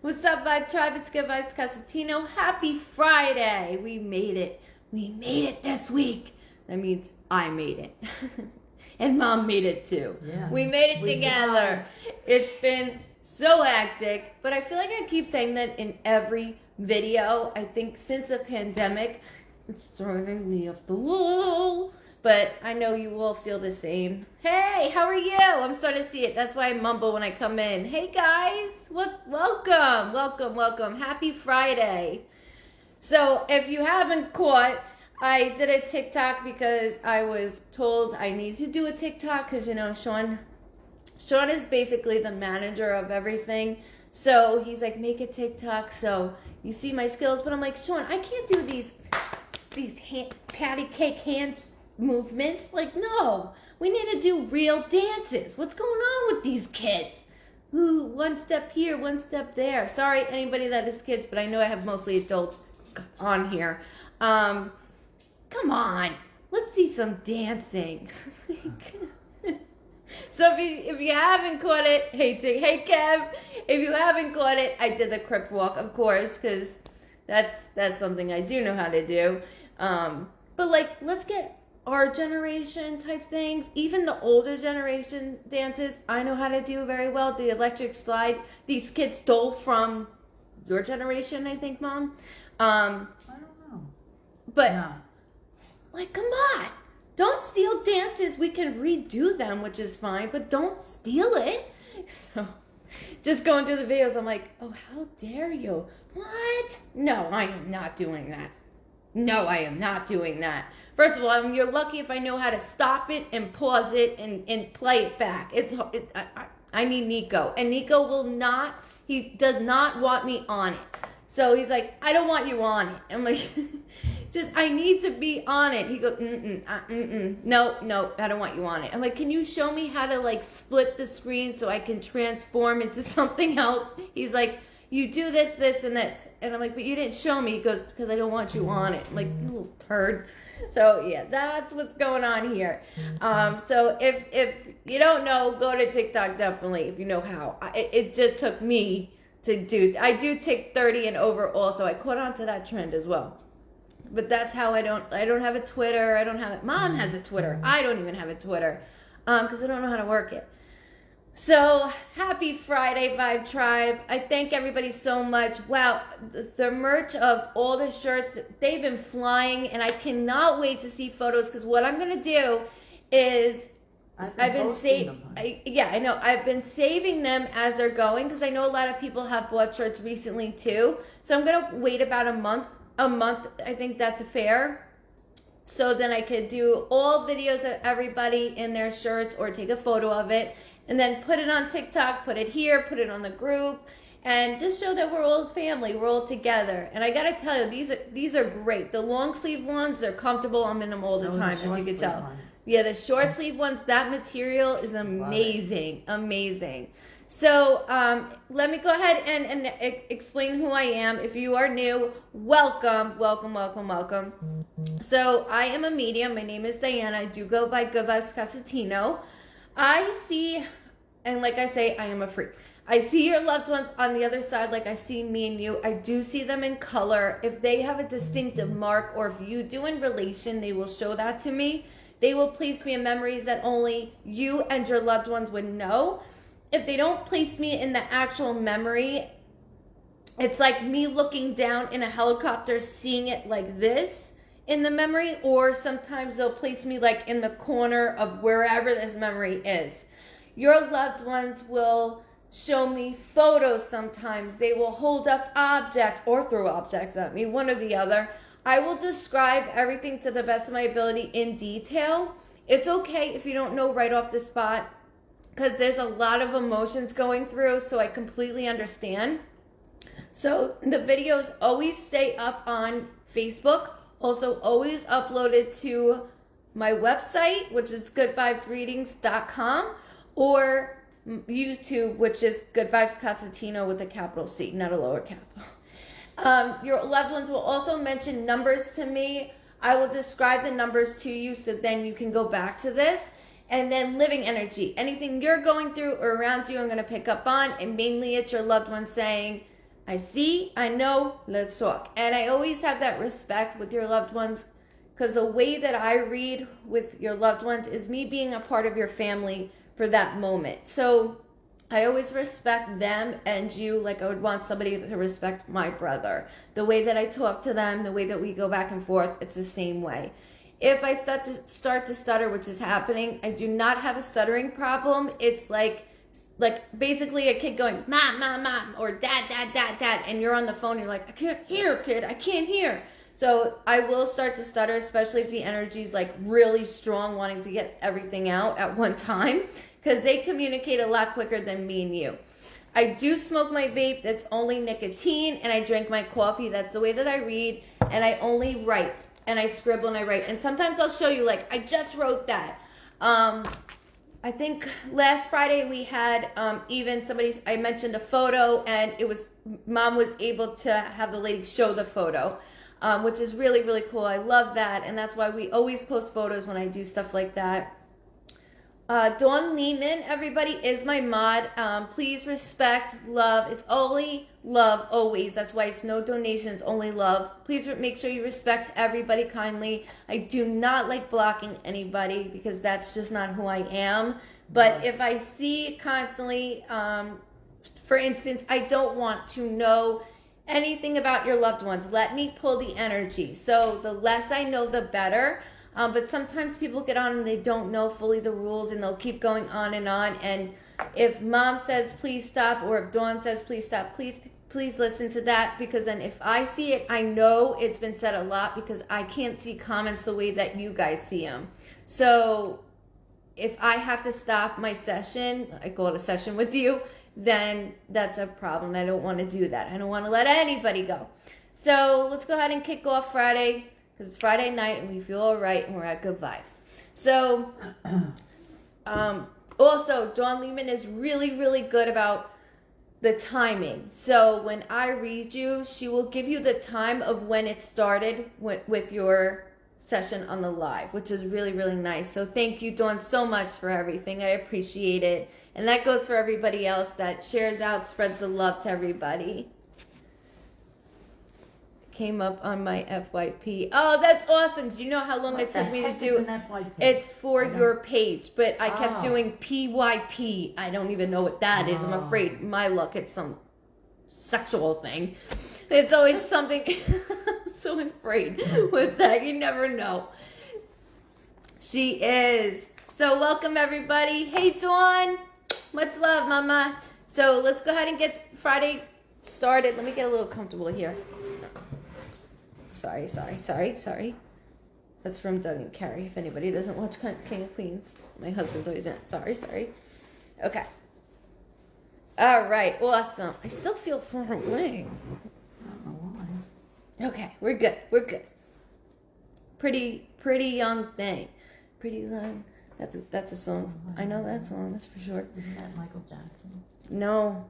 What's up, Vibe Tribe? It's Goodvibes Cosentino. Happy Friday! We made it. We made it this week. That means I made it. And Mom made it too. Yeah. We made it together. It's been so hectic, but I feel like I keep saying that in every video. I think since the pandemic, it's driving me up the wall. But I know you all feel the same. Hey, how are you? I'm starting to see it. That's why I mumble when I come in. Hey guys, welcome. Happy Friday. So if you haven't caught, I did a TikTok because I was told I need to do a TikTok because, you know, Sean is basically the manager of everything. So he's like, make a TikTok so you see my skills. But I'm like, Sean, I can't do these patty cake hand movements. Like, no, we need to do real dances. What's going on with these kids? Ooh, one step here, one step there. Sorry, anybody that is kids, but I know I have mostly adults on here. Come on, let's see some dancing. So if you haven't caught it, hey Kev, if you haven't caught it, I did the crip walk, of course, because that's something I do know how to do. But like, let's get our generation type things, even the older generation dances, I know how to do very well. The electric slide, these kids stole from your generation, I think, Mom. I don't know. But, Yeah. like, come on. Don't steal dances. We can redo them, which is fine, but don't steal it. So, just going through the videos, I'm like, oh, how dare you? What? No, I am not doing that. No, I am not doing that. First of all, you're lucky if I know how to stop it and pause it and play it back. I need Nico. And Nico will not, he does not want me on it. So he's like, I don't want you on it. I'm like, I need to be on it. He goes, no, I don't want you on it. I'm like, can you show me how to like split the screen so I can transform into something else? He's like, you do this, and this. And I'm like, but you didn't show me. He goes, because I don't want you on it. I'm like, you little turd. So yeah, that's what's going on here. So if you don't know, go to TikTok definitely if you know how. It just took me to do. I do take 30 and over also. I caught on to that trend as well. But that's how I don't have a Twitter. I don't have it. Mom has a Twitter. I don't even have a Twitter because I don't know how to work it. So, happy Friday, Vibe Tribe. I thank everybody so much. Wow, the merch of all the shirts, they've been flying, and I cannot wait to see photos, because what I'm going to do is I've been saving them as they're going, because I know a lot of people have bought shirts recently, too. So, I'm going to wait about a month. I think that's fair. So, then I could do all videos of everybody in their shirts or take a photo of it. And then put it on TikTok, put it here, put it on the group, and just show that we're all family, we're all together. And I gotta tell you, these are great. The long sleeve ones, they're comfortable. I'm in them all the time, as you can tell. Yeah, the short sleeve ones, that material is amazing, amazing. So let me go ahead and explain who I am. If you are new, welcome. So I am a medium. My name is Diana. I do go by Goodvibes Cosentino. I see, and like I say, I am a freak. I see your loved ones on the other side like I see me and you. I do see them in color. If they have a distinctive mark, or if you do in relation, they will show that to me. They will place me in memories that only you and your loved ones would know. If they don't place me in the actual memory, it's like me looking down in a helicopter, seeing it like this in the memory, or sometimes they'll place me like in the corner of wherever this memory is. Your loved ones will show me photos sometimes. They will hold up objects or throw objects at me, one or the other. I will describe everything to the best of my ability in detail. It's okay if you don't know right off the spot, because there's a lot of emotions going through, so I completely understand. So the videos always stay up on Facebook. Also, always uploaded to my website, which is goodvibesreadings.com, or YouTube, which is Goodvibes Cosentino with a capital C, not a lower capital. Your loved ones will also mention numbers to me. I will describe the numbers to you, so then you can go back to this. And then living energy. Anything you're going through or around you, I'm going to pick up on. And mainly it's your loved ones saying, I see, I know, let's talk. And I always have that respect with your loved ones, because the way that I read with your loved ones is me being a part of your family for that moment. So I always respect them and you like I would want somebody to respect my brother. The way that I talk to them, the way that we go back and forth, it's the same way. If I start to stutter, which is happening, I do not have a stuttering problem. It's like basically a kid going, mom, mom, mom, or dad, dad, dad, dad, and you're on the phone, you're like, I can't hear, kid, I can't hear. So I will start to stutter, especially if the energy is like really strong, wanting to get everything out at one time, because they communicate a lot quicker than me and you. I do smoke my vape, that's only nicotine, and I drink my coffee, that's the way that I read, and I only write, and I scribble and I write, and sometimes I'll show you, like, I just wrote that. I think last Friday we had I mentioned a photo, and it was, mom was able to have the lady show the photo, which is really, really cool. I love that, and that's why we always post photos when I do stuff like that. Dawn Lehman, everybody, is my mod. Please respect, love. It's only love, always. That's why it's no donations, only love. Please make sure you respect everybody kindly. I do not like blocking anybody because that's just not who I am. But if I see constantly, for instance, I don't want to know anything about your loved ones. Let me pull the energy. So the less I know, the better. But sometimes people get on and they don't know fully the rules and they'll keep going on. And if mom says, please stop, or if Dawn says, please stop, please listen to that, because then if I see it, I know it's been said a lot because I can't see comments the way that you guys see them. So if I have to stop my session, I call it a session with you, then that's a problem. I don't want to do that. I don't want to let anybody go. So let's go ahead and kick off Friday, because it's Friday night and we feel all right and we're at Good Vibes. So also, Dawn Lehman is really, really good about the timing. So when I read you, she will give you the time of when it started with your session on the live, which is really, really nice. So thank you, Dawn, so much for everything. I appreciate it. And that goes for everybody else that shares out, spreads the love to everybody. Came up on my FYP. Oh, that's awesome. Do you know how long it took me to do? It's for your page, but I kept doing PYP. I don't even know what that is. I'm afraid my luck, it's some sexual thing. It's always something. I'm so afraid with that. You never know. She is. So welcome everybody. Hey Dawn. Much love, mama. So let's go ahead and get Friday started. Let me get a little comfortable here. Sorry. That's from Doug and Carrie. If anybody doesn't watch King of Queens. My husband's always doing it. Sorry. Okay. All right. Awesome. I still feel far away. I don't know why. Okay. We're good. Pretty young thing. Pretty young. That's a song. I know that song. That's for sure. Isn't that Michael Jackson? No.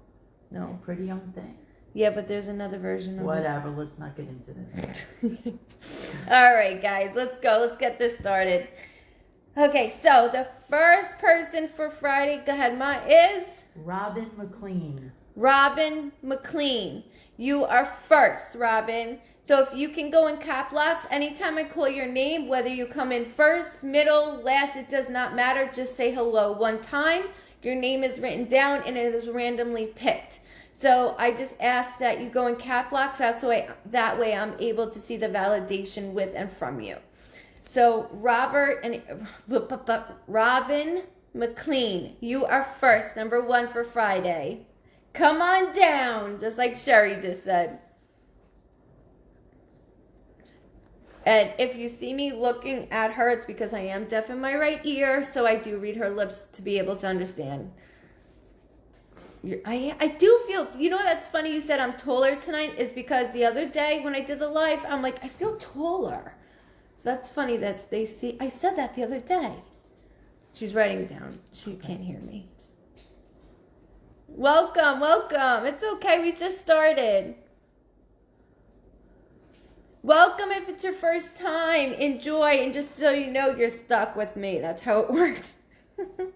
A Pretty Young Thing. Yeah, but there's another version of Whatever, let's not get into this. All right, guys, let's go. Let's get this started. Okay, so the first person for Friday, go ahead, Ma, is? Robin McLean. Robin McLean. You are first, Robin. So if you can go in cap locks, anytime I call your name, whether you come in first, middle, last, it does not matter. Just say hello one time. Your name is written down and it is randomly picked. So I just ask that you go in cap locks. That way I'm able to see the validation with and from you. So Robin McLean, you are first, number 1 for Friday. Come on down, just like Sherry just said. And if you see me looking at her, it's because I am deaf in my right ear, so I do read her lips to be able to understand. I do feel, you know that's funny you said I'm taller tonight, is because the other day when I did the live, I'm like, I feel taller. So that's funny that they see, I said that the other day. She's writing down. She can't hear me. Welcome. It's okay, we just started. Welcome if it's your first time. Enjoy, and just so you know, you're stuck with me. That's how it works. All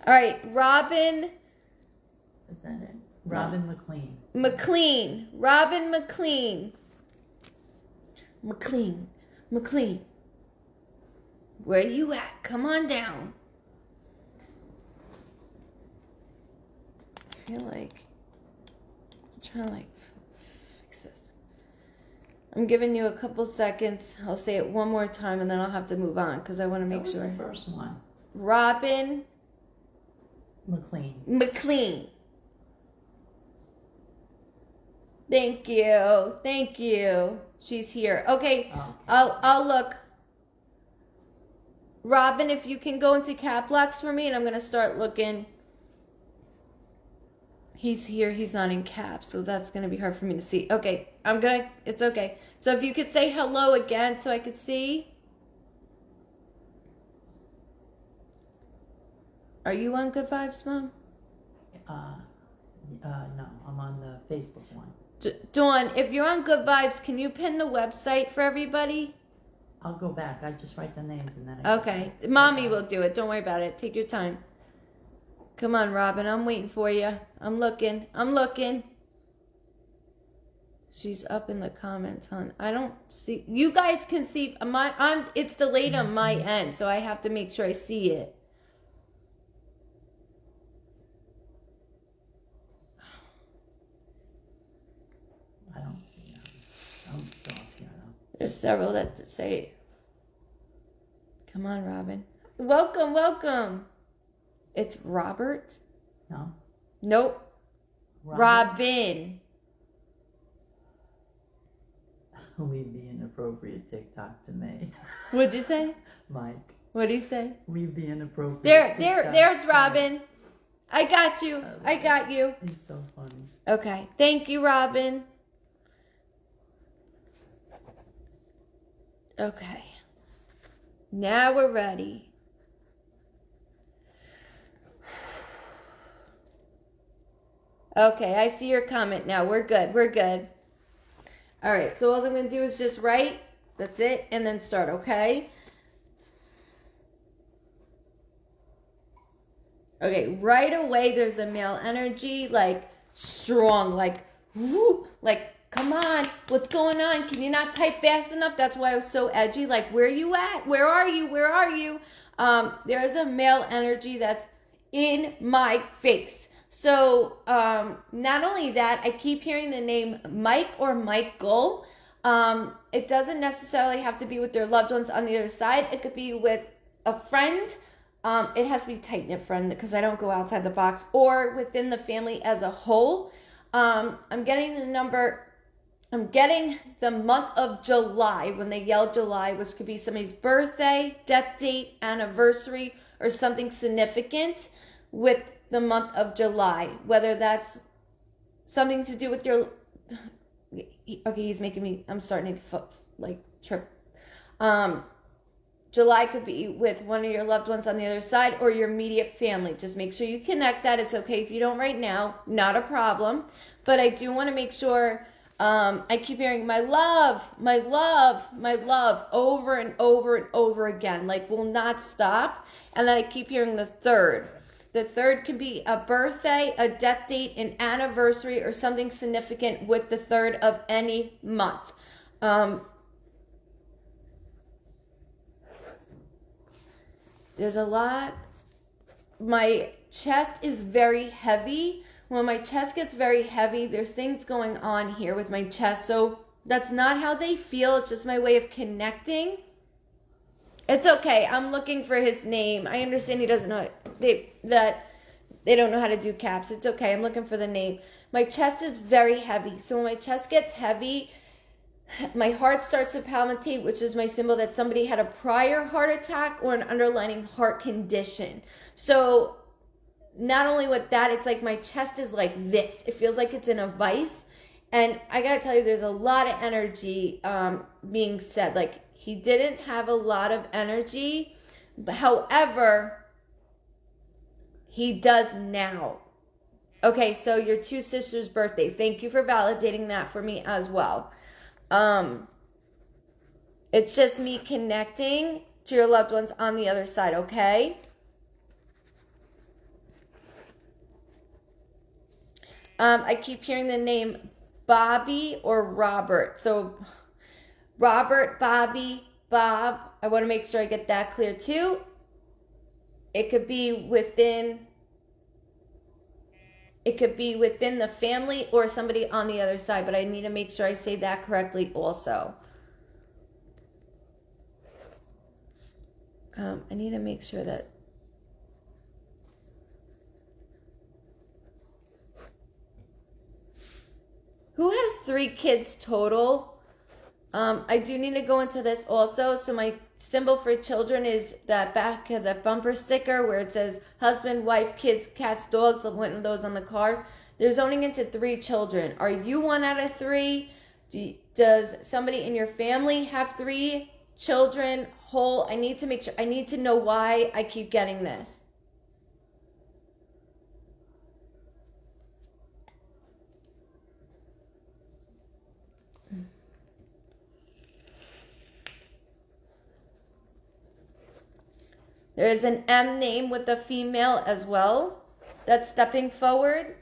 right, Robin. Is that it? Robin McLean. McLean. Robin McLean. McLean. McLean. Where you at? Come on down. I feel like I'm trying to fix this. I'm giving you a couple seconds. I'll say it one more time and then I'll have to move on because I want to make sure. That was the first one. Robin McLean. McLean. Thank you. Thank you. She's here. Okay. I'll look. Robin, if you can go into cap locks for me, and I'm going to start looking. He's here. He's not in cap, so that's going to be hard for me to see. Okay. It's okay. So if you could say hello again so I could see. Are you on Good Vibes, Mom? No, I'm on the Facebook one. Dawn, if you're on Good Vibes, can you pin the website for everybody? I'll go back. I just write the names and then Okay. Mommy will do it. Don't worry about it. Take your time. Come on, Robin. I'm waiting for you. I'm looking. She's up in the comments, hon. I don't see. You guys can see. It's delayed on my end, so I have to make sure I see it. I don't see them. I'm still up here though. There's several that say, come on, Robin. Welcome. It's Robert? No. Nope. Robin. Leave the inappropriate TikTok to me. What'd you say? Mike. What'd he say? Leave the inappropriate There's Robin. I got you. I got you. He's so funny. Okay. Thank you, Robin. Okay. Now we're ready. Okay, I see your comment now. We're good. All right, so all I'm going to do is just write. That's it. And then start, okay? Okay, right away there's a male energy, like strong, like, whoop, like, come on, what's going on? Can you not type fast enough? That's why I was so edgy. Like, where are you at? Where are you? There is a male energy that's in my face. So, not only that, I keep hearing the name Mike or Michael. It doesn't necessarily have to be with their loved ones on the other side. It could be with a friend. It has to be tight-knit friend because I don't go outside the box, or within the family as a whole. I'm getting the month of July, when they yell July, which could be somebody's birthday, death date, anniversary, or something significant with the month of July. Whether that's something to do with your... Okay, I'm starting to trip. July could be with one of your loved ones on the other side or your immediate family. Just make sure you connect that. It's okay if you don't right now. Not a problem. But I do want to make sure I keep hearing my love, over and over and over again. Like, will not stop. And then I keep hearing the third. The third could be a birthday, a death date, an anniversary, or something significant with the third of any month. There's a lot. My chest is very heavy. When my chest gets very heavy, there's things going on here with my chest. So that's not how they feel. It's just my way of connecting. It's okay. I'm looking for his name. I understand he doesn't know that they don't know how to do caps. It's okay. I'm looking for the name. My chest is very heavy. So when my chest gets heavy, my heart starts to palpitate, which is my symbol that somebody had a prior heart attack or an underlying heart condition. So not only with that, it's like my chest is like this. It feels like it's in a vice. And I gotta tell you, there's a lot of energy being said. Like, he didn't have a lot of energy. However, he does now. Okay, so your two sisters' birthdays. Thank you for validating that for me as well. It's just me connecting to your loved ones on the other side, okay? I keep hearing the name Bobby or Robert. So Robert, Bobby, Bob. I want to make sure I get that clear too. It could be within the family or somebody on the other side, but I need to make sure I say that correctly also. I need to make sure that who has 3 kids total? I do need to go into this also. So my symbol for children is that back of the bumper sticker where it says husband, wife, kids, cats, dogs. I'm one of those on the cars. They're zoning into 3 children. Are you 1 out of 3? Does somebody in your family have 3 children whole? I need to make sure. I need to know why I keep getting this. There is an M name with a female as well that's stepping forward.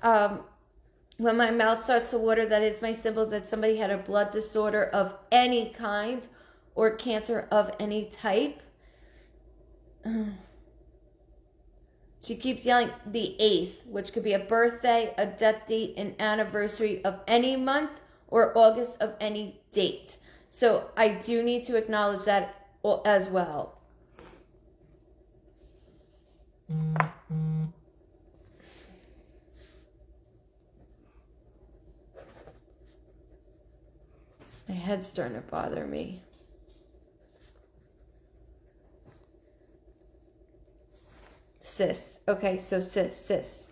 When my mouth starts to water, that is my symbol that somebody had a blood disorder of any kind or cancer of any type. She keeps yelling the 8th, which could be a birthday, a death date, an anniversary of any month, or August of any date. So I do need to acknowledge that as well. My head's starting to bother me. Sis. Okay, so sis.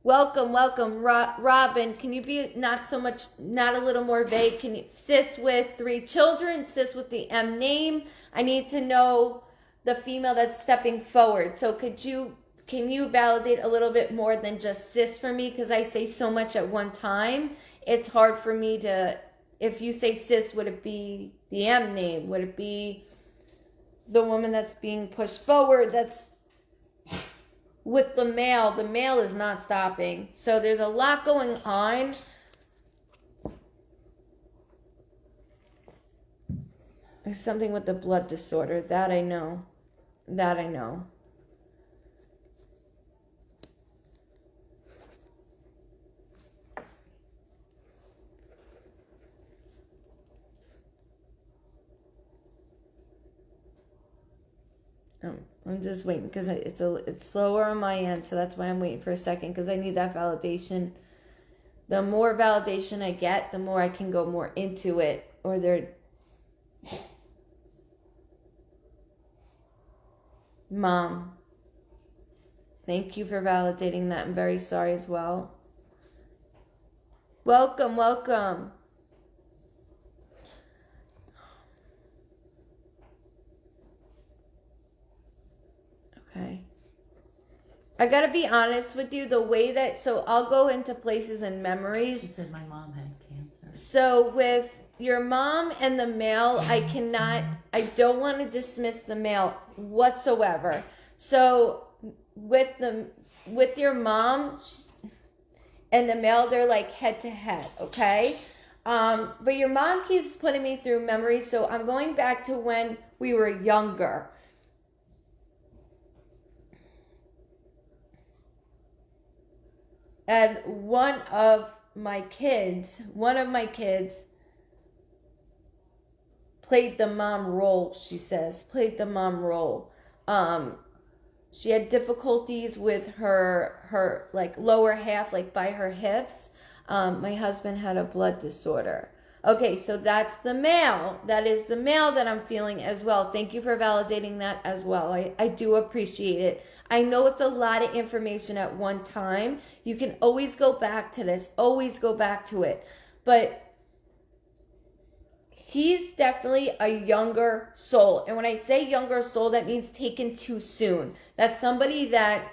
Welcome, Robin. Can you be not a little more vague? Can you, sis with 3 children, sis with the M name? I need to know the female that's stepping forward. So can you validate a little bit more than just sis for me? Because I say so much at one time. It's hard for me to, if you say sis, would it be the M name? Would it be the woman that's being pushed forward? That's with the male. The male is not stopping. So there's a lot going on. There's something with the blood disorder. That I know. I'm just waiting because it's slower on my end, so that's why I'm waiting for a second, because I need that validation. The more validation I get, the more I can go more into it. Or they're Mom, thank you for validating that. I'm very sorry as well. Welcome. Okay. I gotta be honest with you, the way that, so I'll go into places and memories. She said my mom had cancer. So with your mom and the male, I don't want to dismiss the male whatsoever. So with your mom and the male, they're like head to head, okay? But your mom keeps putting me through memories, so I'm going back to when we were younger. And one of my kids played the mom role, she says. Played the mom role. She had difficulties with her like lower half, like by her hips. My husband had a blood disorder. Okay, so that's the male. That is the male that I'm feeling as well. Thank you for validating that as well. I do appreciate it. I know it's a lot of information at one time. You can always go back to this. Always go back to it. But he's definitely a younger soul. And when I say younger soul, that means taken too soon. That's somebody that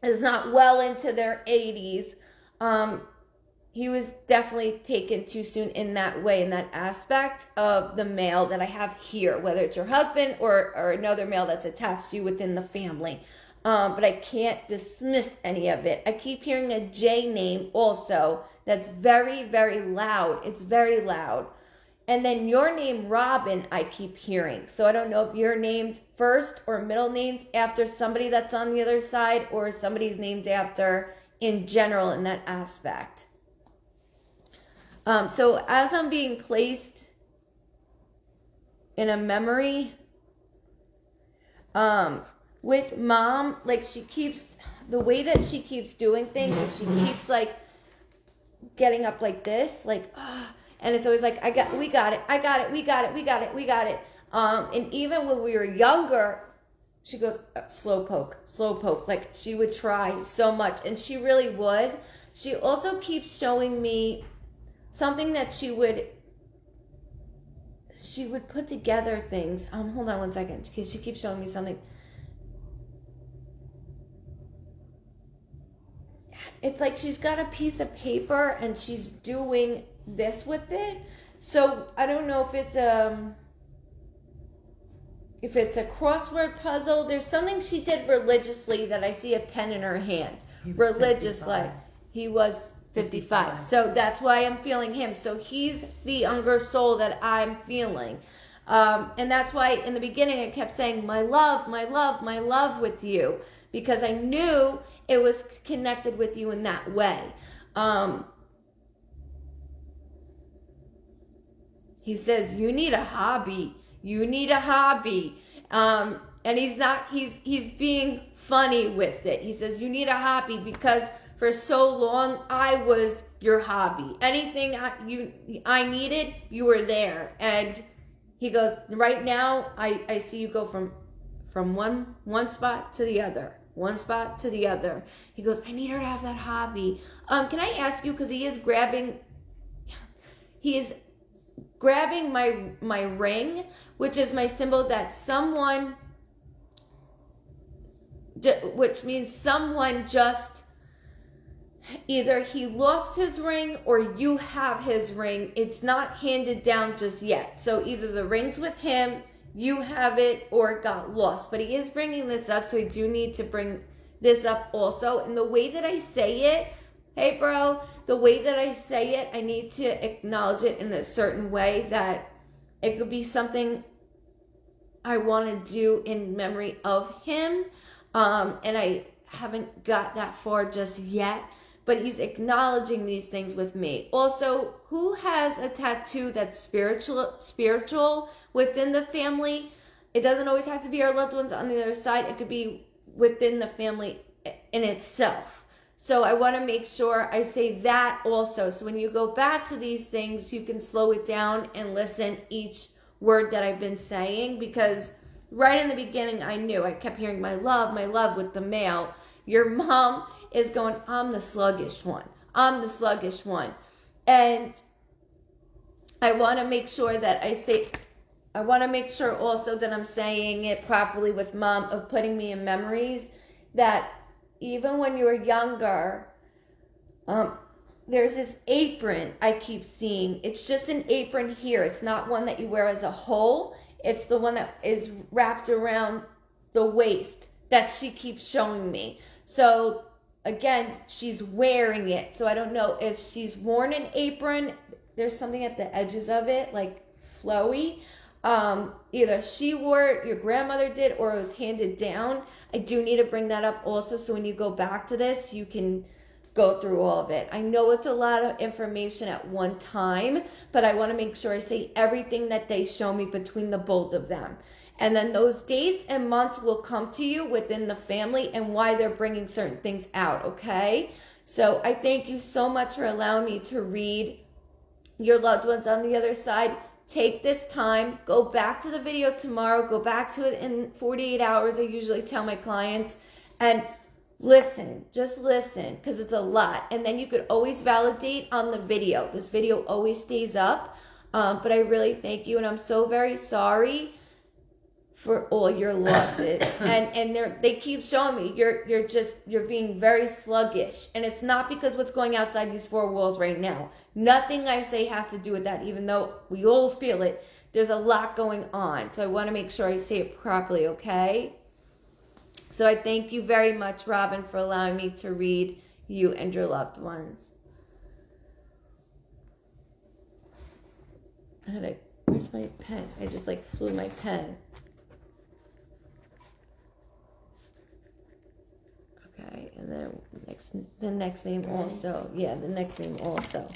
is not well into their 80s. he was definitely taken too soon in that way, in that aspect of the male that I have here, whether it's your husband or another male that's attached to you within the family. But I can't dismiss any of it. I keep hearing a J name also that's very, very loud. It's very loud. And then your name, Robin, I keep hearing. So I don't know if your name's first or middle names after somebody that's on the other side, or somebody's named after in general in that aspect. So as I'm being placed in a memory, with mom, like she keeps, the way that she keeps doing things is she keeps like getting up like this, like, and it's always like, we got it. And even when we were younger, she goes, slow poke. Like she would try so much, and she really would. She also keeps showing me something that she would put together things. Hold on one second, because she keeps showing me something. It's like she's got a piece of paper and she's doing this with it. So I don't know if it's a crossword puzzle. There's something she did religiously that I see a pen in her hand. Religiously. He was 55. So that's why I'm feeling him. So he's the younger soul that I'm feeling. And that's why in the beginning I kept saying, my love with you. Because I knew it was connected with you in that way. He says, you need a hobby. And he's being funny with it. He says, you need a hobby because for so long I was your hobby. Anything I needed, you were there. And he goes, right now I see you go from one spot to the other. One spot to the other. He goes, I need her to have that hobby. Can I ask you, because he is grabbing my ring, which is my symbol that someone, which means someone just, either he lost his ring or you have his ring. It's not handed down just yet. So either the ring's with him, you have it, or it got lost. But he is bringing this up, so I do need to bring this up also. And the way that I say it, hey bro, the way that I say it, I need to acknowledge it in a certain way that it could be something I want to do in memory of him. And I haven't got that far just yet. But he's acknowledging these things with me. Also, who has a tattoo that's spiritual within the family? It doesn't always have to be our loved ones on the other side. It could be within the family in itself. So I want to make sure I say that also. So when you go back to these things, you can slow it down and listen each word that I've been saying. Because right in the beginning, I knew. I kept hearing my love with the male. Your mom is going, I'm the sluggish one. And I want to make sure that I want to make sure also that I'm saying it properly with mom, of putting me in memories that even when you were younger, there's this apron I keep seeing. It's just an apron here. It's not one that you wear as a whole. It's the one that is wrapped around the waist that she keeps showing me. So again, she's wearing it. So I don't know if she's worn an apron. There's something at the edges of it, like flowy. Either she wore it, your grandmother did, or it was handed down. I do need to bring that up also. So when you go back to this, you can go through all of it. I know it's a lot of information at one time, but I want to make sure I say everything that they show me between the both of them. And then those days and months will come to you within the family and why they're bringing certain things out, okay? So I thank you so much for allowing me to read your loved ones on the other side. Take this time, go back to the video tomorrow, go back to it in 48 hours. I usually tell my clients, and listen, just listen, because it's a lot. And then you could always validate on the video. This video always stays up, but I really thank you, and I'm so very sorry for all your losses. and they keep showing me you're being very sluggish, and it's not because what's going outside these four walls right now. Nothing I say has to do with that, even though we all feel it. There's a lot going on, so I want to make sure I say it properly, okay? So I thank you very much, Robin, for allowing me to read you and your loved ones. Where's my pen? I just flew my pen. Okay, and then the next name also. Yeah, the next name also.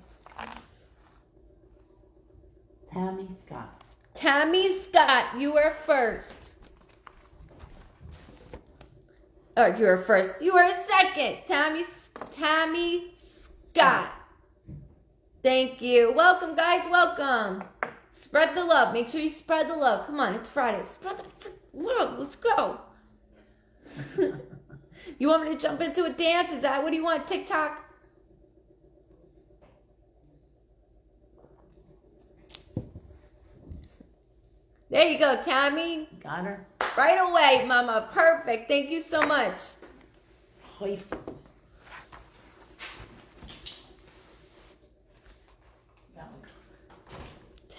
Tammy Scott. Tammy Scott, you are first. Oh, you were first. You were second. Tammy Scott. Thank you. Welcome, guys. Welcome. Spread the love. Make sure you spread the love. Come on, it's Friday. Spread the love. Let's go. You want me to jump into a dance? Is that what you want? TikTok? There you go, Tammy. Got her? Right away, Mama. Perfect. Thank you so much. Perfect.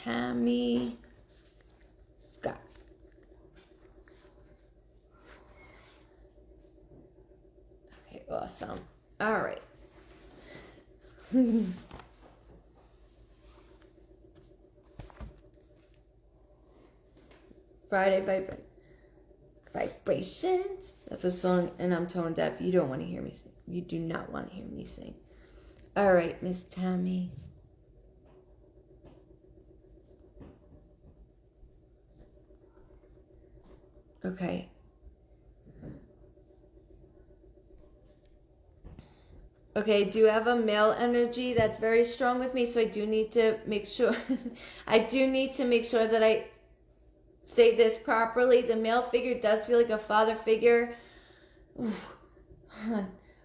Tammy Scott. Okay, awesome. All right. Friday Vibrations. That's a song, and I'm tone deaf. You don't want to hear me sing. You do not want to hear me sing. All right, Miss Tammy. Okay. Okay, I do have a male energy that's very strong with me, so I do need to make sure that I say this properly. The male figure does feel like a father figure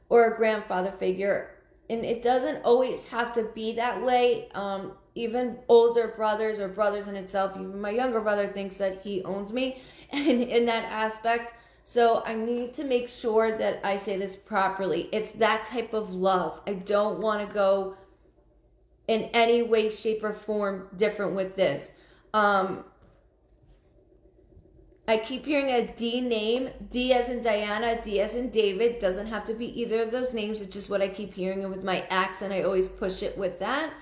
or a grandfather figure, and it doesn't always have to be that way. Even older brothers or brothers in itself, even my younger brother thinks that he owns me in that aspect. So I need to make sure that I say this properly. It's that type of love. I don't want to go in any way, shape, or form different with this. I keep hearing a D name. D as in Diana, D as in David. Doesn't have to be either of those names. It's just what I keep hearing, and with my accent, I always push it with that.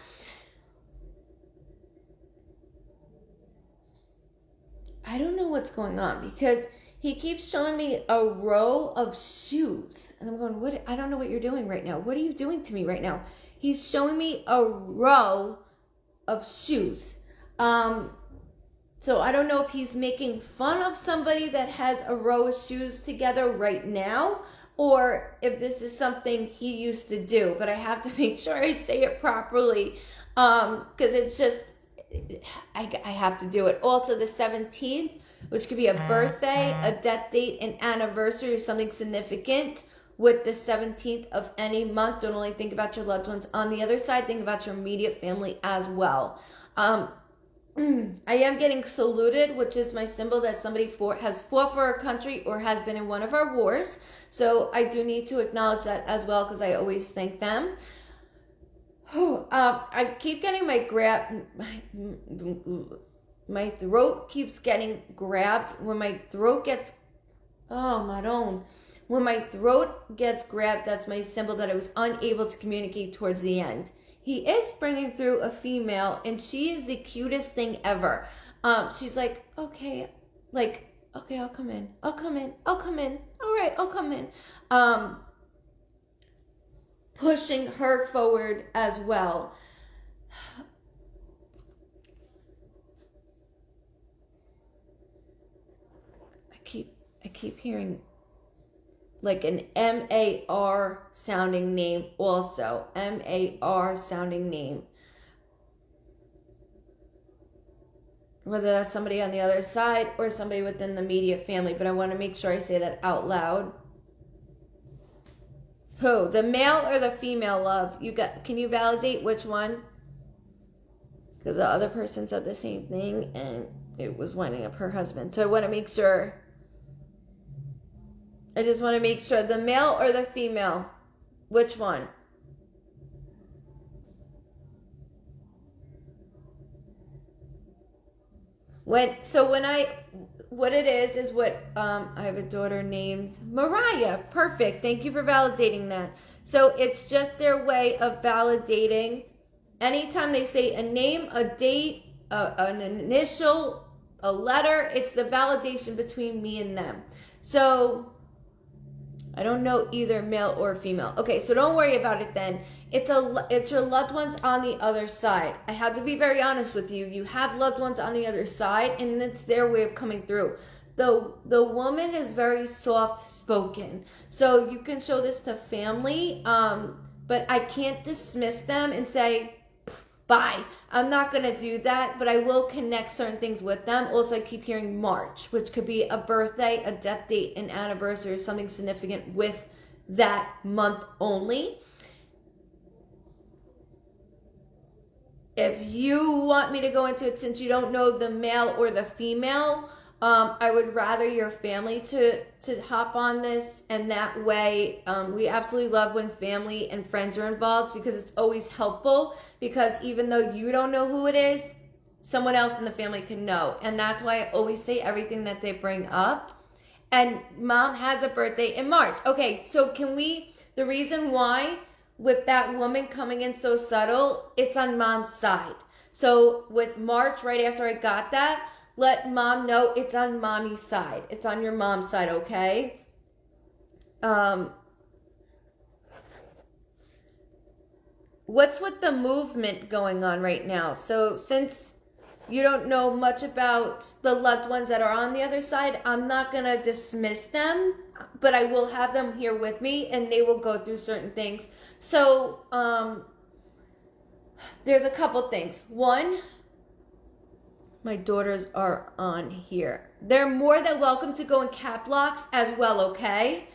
I don't know what's going on because he keeps showing me a row of shoes. And I'm going, what? I don't know what you're doing right now. What are you doing to me right now? He's showing me a row of shoes. So I don't know if he's making fun of somebody that has a row of shoes together right now, or if this is something he used to do. But I have to make sure I say it properly, because it's just, I have to do it. Also, the 17th, which could be a birthday, a death date, an anniversary, or something significant with the 17th of any month. Don't only think about your loved ones. On the other side, think about your immediate family as well. I am getting saluted, which is my symbol that somebody has fought for our country or has been in one of our wars. So I do need to acknowledge that as well, because I always thank them. I keep getting my throat keeps getting grabbed. When my throat gets, when my throat gets grabbed, that's my symbol that I was unable to communicate towards the end. He is bringing through a female, and she is the cutest thing ever. She's like, okay, I'll come in. All right, I'll come in. Pushing her forward as well. I keep hearing like an M-A-R sounding name also. M-A-R sounding name. Whether that's somebody on the other side or somebody within the immediate family, but I want to make sure I say that out loud. Who? The male or the female, love? Can you validate which one? Because the other person said the same thing, and it was winding up her husband. So I want to make sure. I just want to make sure the male or the female. Which one? What it is what, I have a daughter named Mariah. Perfect. Thank you for validating that. So it's just their way of validating. Anytime they say a name, a date, an initial, a letter, it's the validation between me and them. So I don't know either male or female. Okay, so don't worry about it then. It's your loved ones on the other side. I have to be very honest with you. You have loved ones on the other side, and it's their way of coming through. The woman is very soft spoken, so you can show this to family. But I can't dismiss them and say, bye. I'm not going to do that, but I will connect certain things with them. Also, I keep hearing March, which could be a birthday, a death date, an anniversary, or something significant with that month only. If you want me to go into it, since you don't know the male or the female, I would rather your family to hop on this, and that way we absolutely love when family and friends are involved, because it's always helpful, because even though you don't know who it is, someone else in the family can know. And that's why I always say everything that they bring up. And mom has a birthday in March. Okay, so the reason why with that woman coming in so subtle, it's on mom's side. So with March, right after I got that, let mom know it's on mommy's side. It's on your mom's side, okay? What's with the movement going on right now? So since you don't know much about the loved ones that are on the other side, I'm not going to dismiss them, but I will have them here with me, and they will go through certain things. So there's a couple things. One, my daughters are on here. They're more than welcome to go in cap locks as well, okay?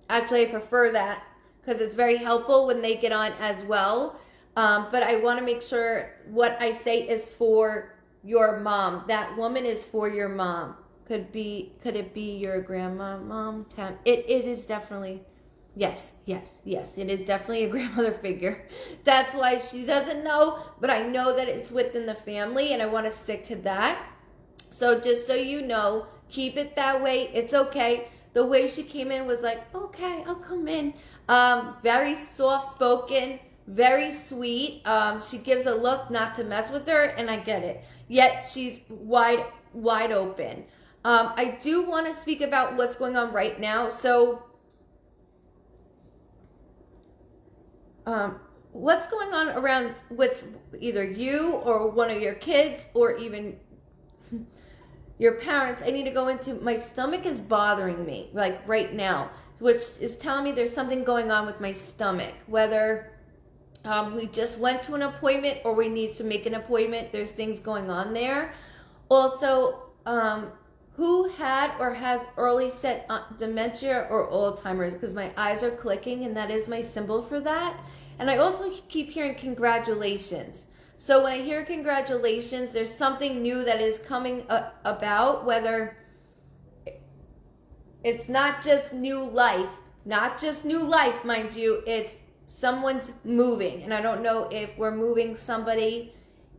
Actually, I prefer that because it's very helpful when they get on as well. But I want to make sure what I say is for your mom. That woman is for your mom. Could it be your grandma, mom, It is definitely, yes. It is definitely a grandmother figure. That's why she doesn't know, but I know that it's within the family, and I want to stick to that. So just so you know, keep it that way. It's okay. The way she came in was like, okay, I'll come in. Very soft spoken, very sweet. She gives a look not to mess with her, and I get it. Yet she's wide open. I do want to speak about what's going on right now. So, what's going on around with either you or one of your kids or even your parents? I need to go into, my stomach is bothering me, like right now, which is telling me there's something going on with my stomach. Whether we just went to an appointment or we need to make an appointment, there's things going on there. Also, who had or has early set dementia or Alzheimer's? Because my eyes are clicking, and that is my symbol for that. And I also keep hearing congratulations. So when I hear congratulations, there's something new that is coming about, whether it's not just new life, mind you, it's someone's moving. And I don't know if we're moving somebody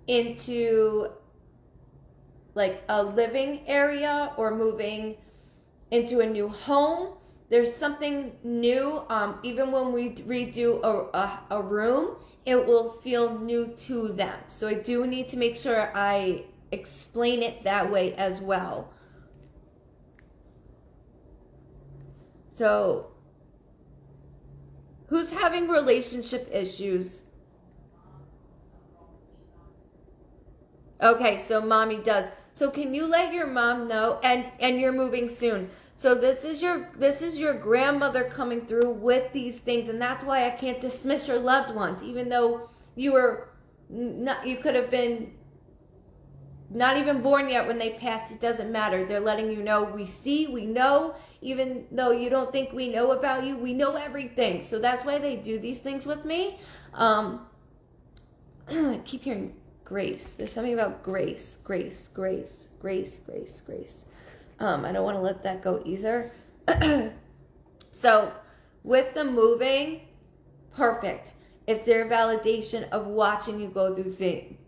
into like a living area or moving into a new home. There's something new. Even when we redo a room, it will feel new to them. So I do need to make sure I explain it that way as well. So, who's having relationship issues? Okay, so mommy does. So can you let your mom know? And you're moving soon. So this is your grandmother coming through with these things, and that's why I can't dismiss your loved ones, even though you could have been not even born yet when they passed. It doesn't matter. They're letting you know, we know, even though you don't think we know about you, we know everything. So that's why they do these things with me. I keep hearing grace. There's something about grace. I don't want to let that go either. So with the moving, perfect. It's their validation of watching you go through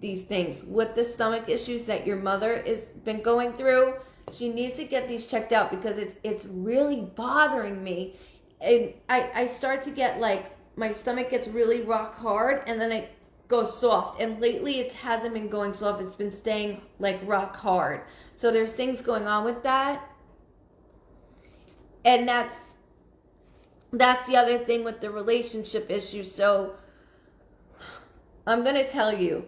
these things. With the stomach issues that your mother has been going through, she needs to get these checked out because it's really bothering me. And I start to get like, my stomach gets really rock hard and then it goes soft. And lately it hasn't been going soft. It's been staying like rock hard. So there's things going on with that. And that's the other thing with the relationship issue. So I'm going to tell you,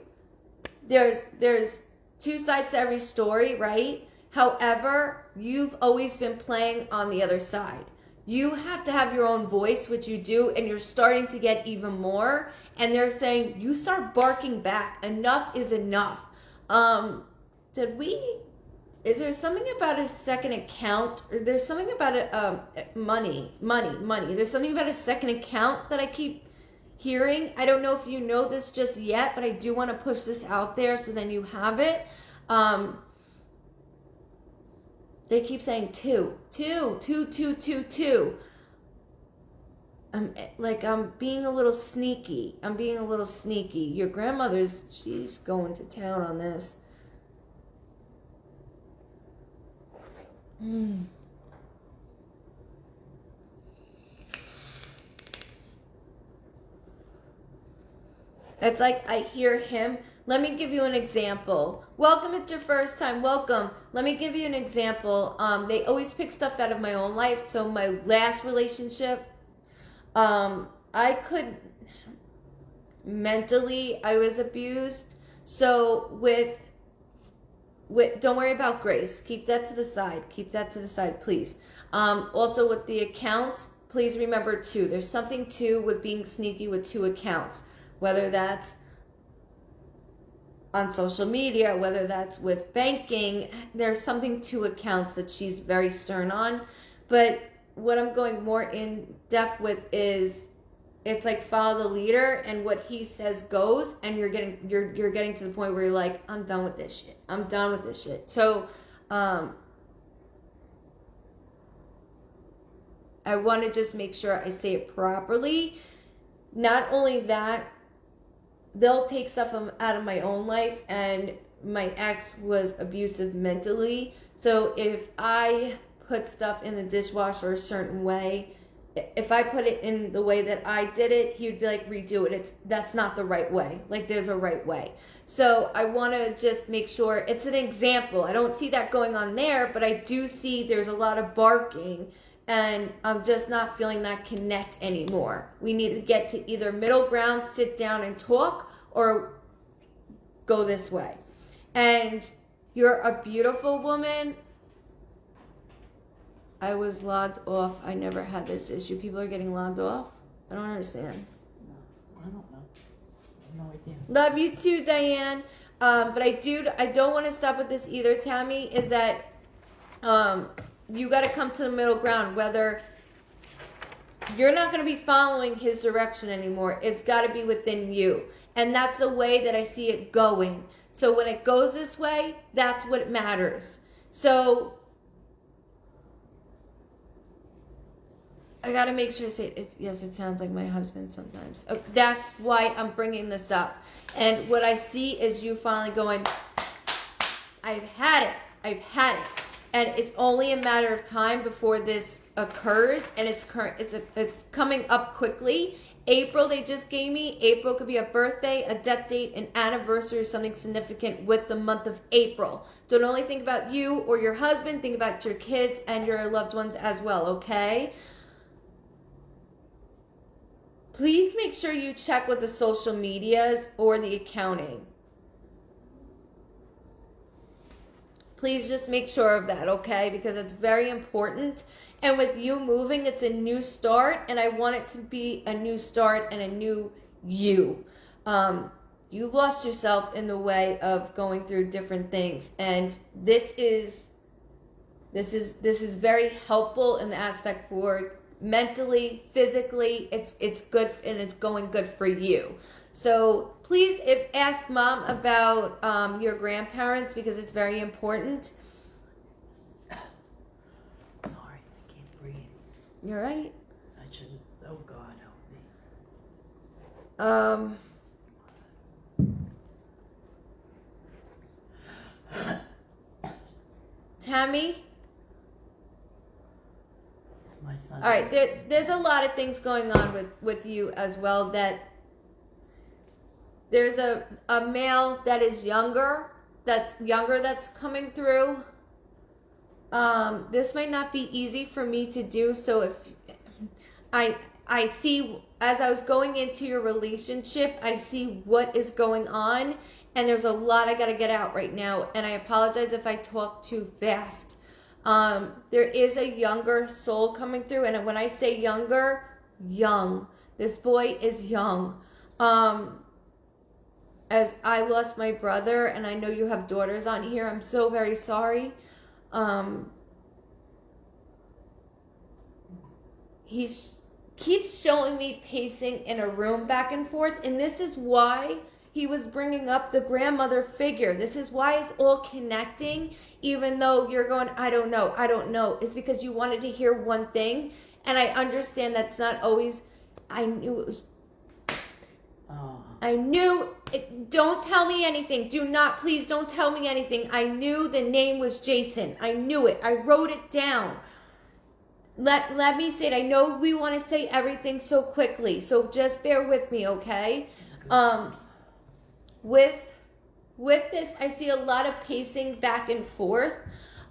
there's two sides to every story, right? However, you've always been playing on the other side. You have to have your own voice, which you do, and you're starting to get even more. And they're saying, you start barking back. Enough is enough. Is there something about a second account? Or there's something about money. There's something about a second account that I keep hearing. I don't know if you know this just yet, but I do want to push this out there so then you have it. They keep saying two. I'm being a little sneaky. Your grandmother's, she's going to town on this. It's like I hear him. Let me give you an example. Welcome, it's your first time. Welcome. Let me give you an example. They always pick stuff out of my own life. So my last relationship, I was abused. So with don't worry about Grace. Keep that to the side. Please. Also with the accounts, please remember too. There's something too with being sneaky with two accounts. Whether that's on social media, whether that's with banking, there's something to accounts that she's very stern on. But what I'm going more in depth with is it's like follow the leader and what he says goes, and you're getting to the point where you're like, I'm done with this shit. So I want to just make sure I say it properly. Not only that, they'll take stuff out of my own life, and my ex was abusive mentally. So if I put stuff in the dishwasher a certain way, if I put it in the way that I did it, he would be like, redo it. That's not the right way. Like, there's a right way. So I want to just make sure it's an example. I don't see that going on there, but I do see there's a lot of barking. And I'm just not feeling that connect anymore. We need to get to either middle ground, sit down and talk, or go this way. And you're a beautiful woman. I was logged off. I never had this issue. People are getting logged off. I don't understand. No, I don't know. I have no idea. Love you too, Diane. But I don't want to stop with this either, Tammy, is that you got to come to the middle ground. Whether you're not going to be following his direction anymore, it's got to be within you. And that's the way that I see it going. So when it goes this way, that's what matters. So I got to make sure I say it. Yes, it sounds like my husband sometimes. That's why I'm bringing this up. And what I see is you finally going, I've had it. And it's only a matter of time before this occurs, and it's coming up quickly. April, they just gave me. April could be a birthday, a death date, an anniversary, something significant with the month of April. Don't only think about you or your husband, think about your kids and your loved ones as well, okay? Please make sure you check with the social medias or the accounting. Please just make sure of that, okay? Because it's very important. And with you moving, it's a new start. And I want it to be a new start and a new you. You lost yourself in the way of going through different things. And this is very helpful in the aspect for mentally, physically. It's good, and it's going good for you. So please, ask mom about your grandparents because it's very important. Sorry, I can't breathe. You're right. I shouldn't. Oh God, help me. Tammy. My son. All right, there's a lot of things going on with you as well. That there's a male that is younger, that's coming through. This might not be easy for me to do. So if I see, as I was going into your relationship, I see what is going on, and there's a lot I got to get out right now, and I apologize if I talk too fast. There is a younger soul coming through, and when I say younger, young. This boy is young. As I lost my brother, and I know you have daughters on here, I'm so very sorry. He keeps showing me pacing in a room back and forth, and this is why he was bringing up the grandmother figure. This is why it's all connecting, even though you're going, I don't know. It's because you wanted to hear one thing, and I understand that's not always, I knew it was, I knew it. Don't tell me anything. Please don't tell me anything. I knew the name was Jason. I knew it. I wrote it down. Let me say it. I know we want to say everything so quickly, so just bear with me, okay? With this, I see a lot of pacing back and forth.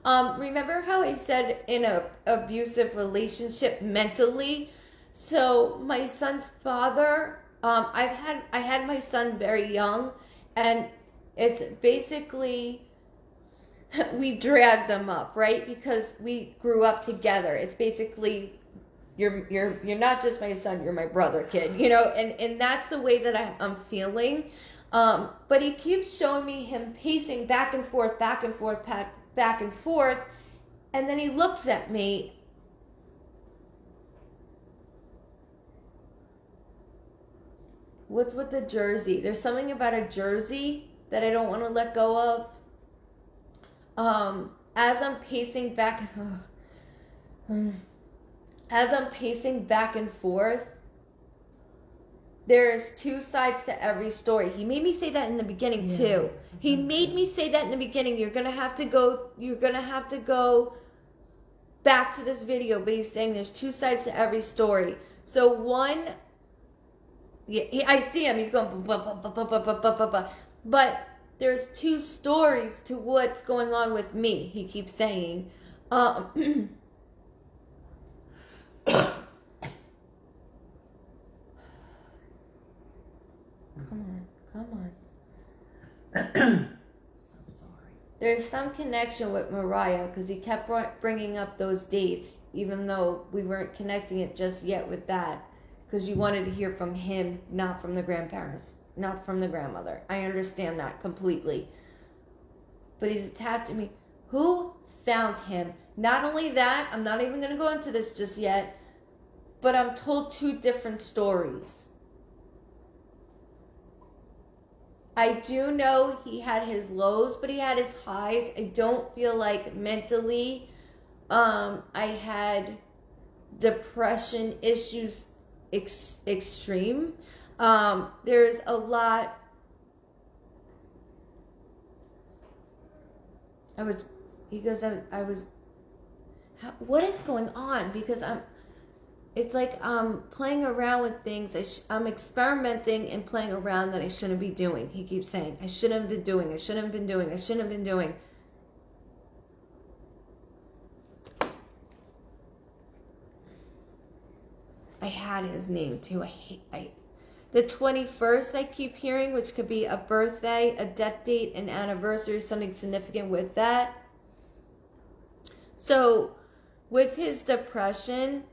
Remember how I said in a abusive relationship mentally? So my son's father, I had my son very young, and it's basically we dragged them up, right? Because we grew up together. It's basically you're not just my son, you're my brother, kid, and that's the way that I'm feeling. But he keeps showing me him pacing back and forth, back and forth, back and forth, and then he looks at me. What's with the jersey? There's something about a jersey that I don't want to let go of. As I'm pacing back and forth, there's two sides to every story. He made me say that in the beginning too. He made me say that in the beginning. You're gonna have to go back to this video, but he's saying there's two sides to every story. So one, I see him, he's going, but there's two stories to what's going on with me, he keeps saying. Come on. So sorry. There's some connection with Mariah because he kept bringing up those dates, even though we weren't connecting it just yet with that, because you wanted to hear from him, not from the grandparents, not from the grandmother. I understand that completely. But he's attached to me. Who found him? Not only that, I'm not even going to go into this just yet, but I'm told two different stories. I do know he had his lows, but he had his highs. I don't feel like mentally I had depression issues extreme. There's a lot. What is going on? Because it's like I'm playing around with things. I'm experimenting and playing around that I shouldn't be doing. He keeps saying, I shouldn't have been doing. I had his name too. The 21st I keep hearing, which could be a birthday, a death date, an anniversary, something significant with that. So with his depression,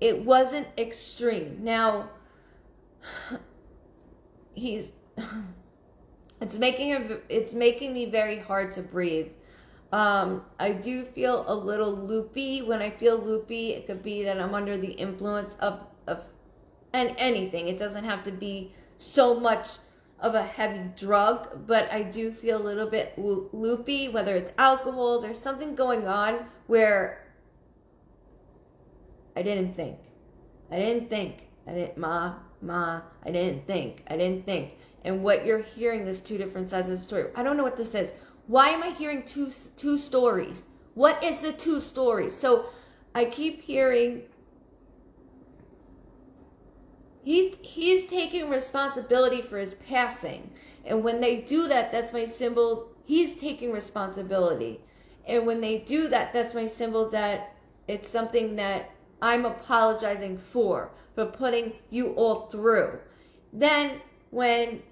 it wasn't extreme. Now, it's making me very hard to breathe. I do feel a little loopy. When I feel loopy, it could be that I'm under the influence of and anything. It doesn't have to be so much of a heavy drug, but I do feel a little bit loopy, whether it's alcohol. There's something going on where I didn't think. I didn't think. I didn't, ma, I didn't think. I didn't think. And what you're hearing is two different sides of the story. I don't know what this is. Why am I hearing two stories? What is the two stories? So I keep hearing he's taking responsibility for his passing. And when they do that, that's my symbol. He's taking responsibility. And when they do that, that's my symbol that it's something that I'm apologizing for putting you all through. Then when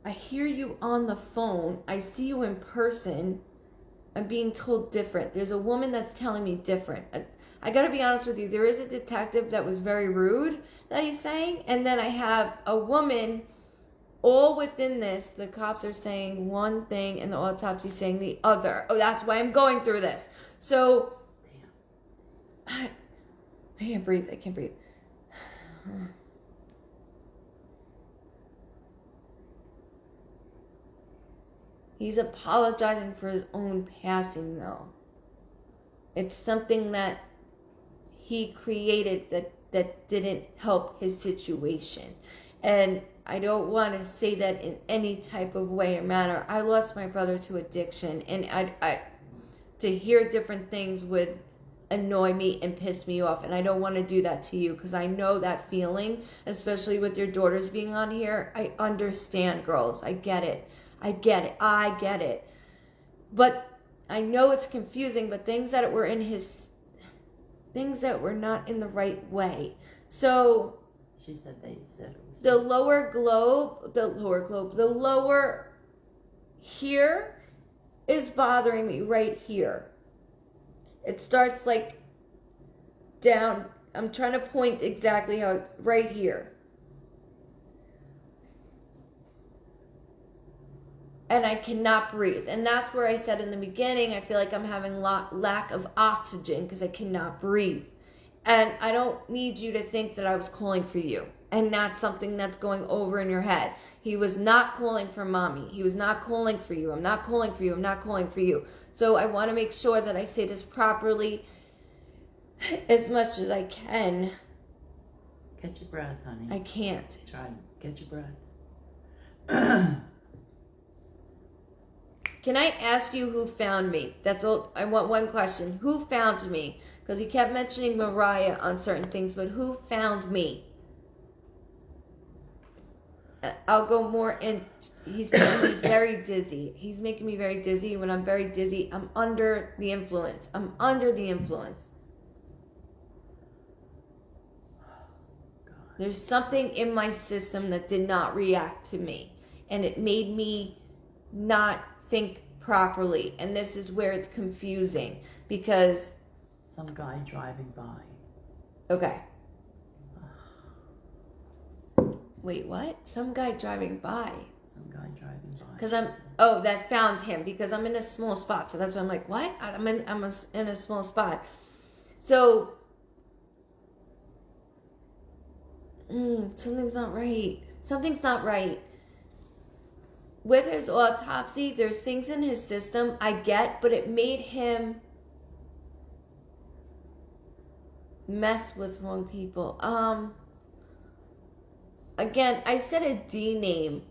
I hear you on the phone, I see you in person, I'm being told different. There's a woman that's telling me different. I gotta be honest with you, there is a detective that was very rude that he's saying, and then I have a woman all within this. The cops are saying one thing and the autopsy saying the other. Oh, that's why I'm going through this. So I can't breathe. I can't breathe. He's apologizing for his own passing, though. It's something that he created that didn't help his situation. And I don't want to say that in any type of way or manner. I lost my brother to addiction, and I to hear different things would annoy me and piss me off, and I don't want to do that to you because I know that feeling, especially with your daughters being on here. I understand, girls. I get it. I get it. But I know it's confusing, but things that were not in the right way. So she said they said it was the lower here is bothering me right here. It starts like down. I'm trying to point exactly how, right here. And I cannot breathe. And that's where I said in the beginning, I feel like I'm having lack of oxygen because I cannot breathe. And I don't need you to think that I was calling for you. And that's something that's going over in your head. He was not calling for mommy. He was not calling for you. I'm not calling for you. I'm not calling for you. So I want to make sure that I say this properly as much as I can. Get your breath, honey. I can't. Try. Get your breath. Can I ask you who found me? That's all. I want one question. Who found me? Because he kept mentioning Mariah on certain things, but who found me? I'll go more in. He's making me very dizzy. He's making me very dizzy. When I'm very dizzy, I'm under the influence. There's something in my system that did not react to me. And it made me not think properly. And this is where it's confusing. Because some guy driving by. Okay. Wait, what? Some guy driving by. Because that found him, because I'm in a small spot. So that's why I'm like, what? I'm in a small spot. So something's not right. With his autopsy, there's things in his system I get, but it made him mess with wrong people. Again, I said a D name.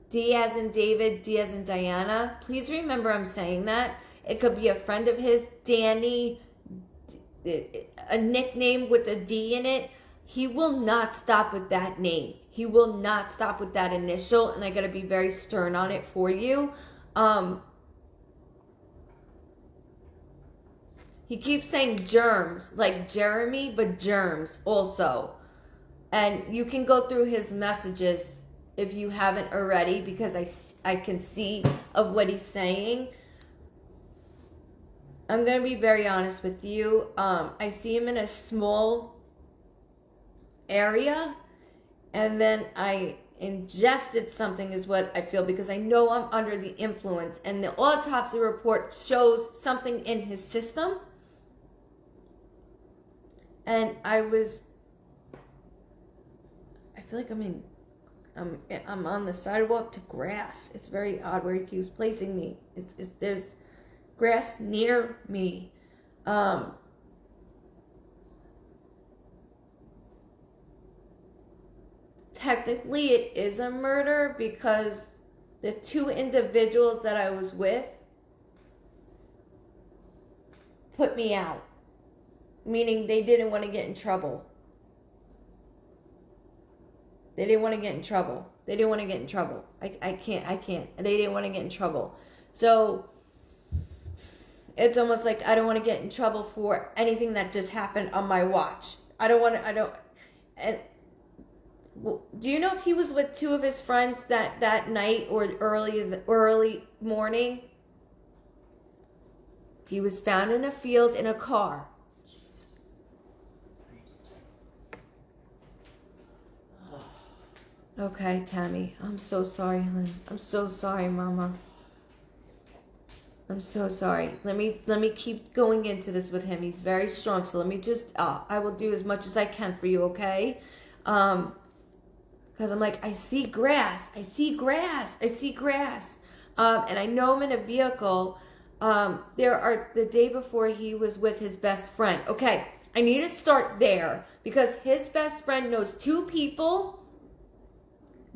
D as in David, D as in Diana. Please remember I'm saying that. It could be a friend of his, Danny, a nickname with a D in it. He will not stop with that name. He will not stop with that initial, and I gotta be very stern on it for you. He keeps saying germs, like Jeremy, but germs also. And you can go through his messages if you haven't already, because I can see of what he's saying. I'm going to be very honest with you. I see him in a small area, and then I ingested something is what I feel, because I know I'm under the influence. And the autopsy report shows something in his system. And I feel feel like I'm on the sidewalk to grass. It's very odd where he keeps placing me. There's grass near me. Technically, it is a murder because the two individuals that I was with put me out, meaning they didn't want to get in trouble. They didn't want to get in trouble. They didn't want to get in trouble. I can't. They didn't want to get in trouble. So it's almost like I don't want to get in trouble for anything that just happened on my watch. And do you know if he was with two of his friends that night or early morning? He was found in a field in a car. Okay, Tammy. I'm so sorry, hon. I'm so sorry, Mama. I'm so sorry. Let me keep going into this with him. He's very strong, so let me just I will do as much as I can for you, okay? Because I'm like, I see grass. I see grass. I see grass. And I know I'm in a vehicle. The day before he was with his best friend. Okay, I need to start there because his best friend knows two people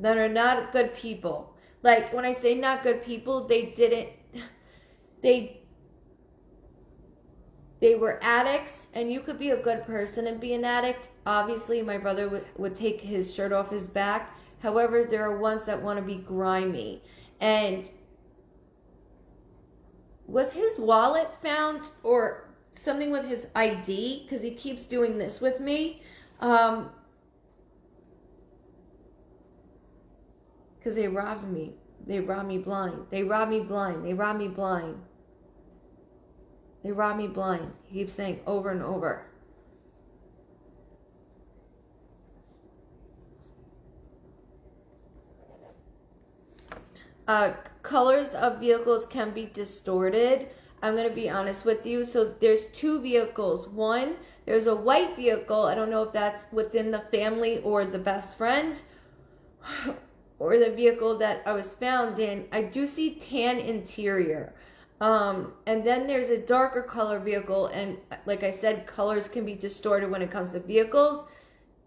that are not good people. Like, when I say not good people, they were addicts, and you could be a good person and be an addict. Obviously, my brother would take his shirt off his back. However, there are ones that want to be grimy. And was his wallet found or something with his ID? Because he keeps doing this with me. Because they robbed me. They robbed me blind. They robbed me blind. They robbed me blind. They robbed me blind. He keeps saying over and over. Colors of vehicles can be distorted. I'm going to be honest with you. So there's two vehicles. One, there's a white vehicle. I don't know if that's within the family or the best friend or the vehicle that I was found in. I do see tan interior. And then there's a darker color vehicle. And like I said, colors can be distorted when it comes to vehicles.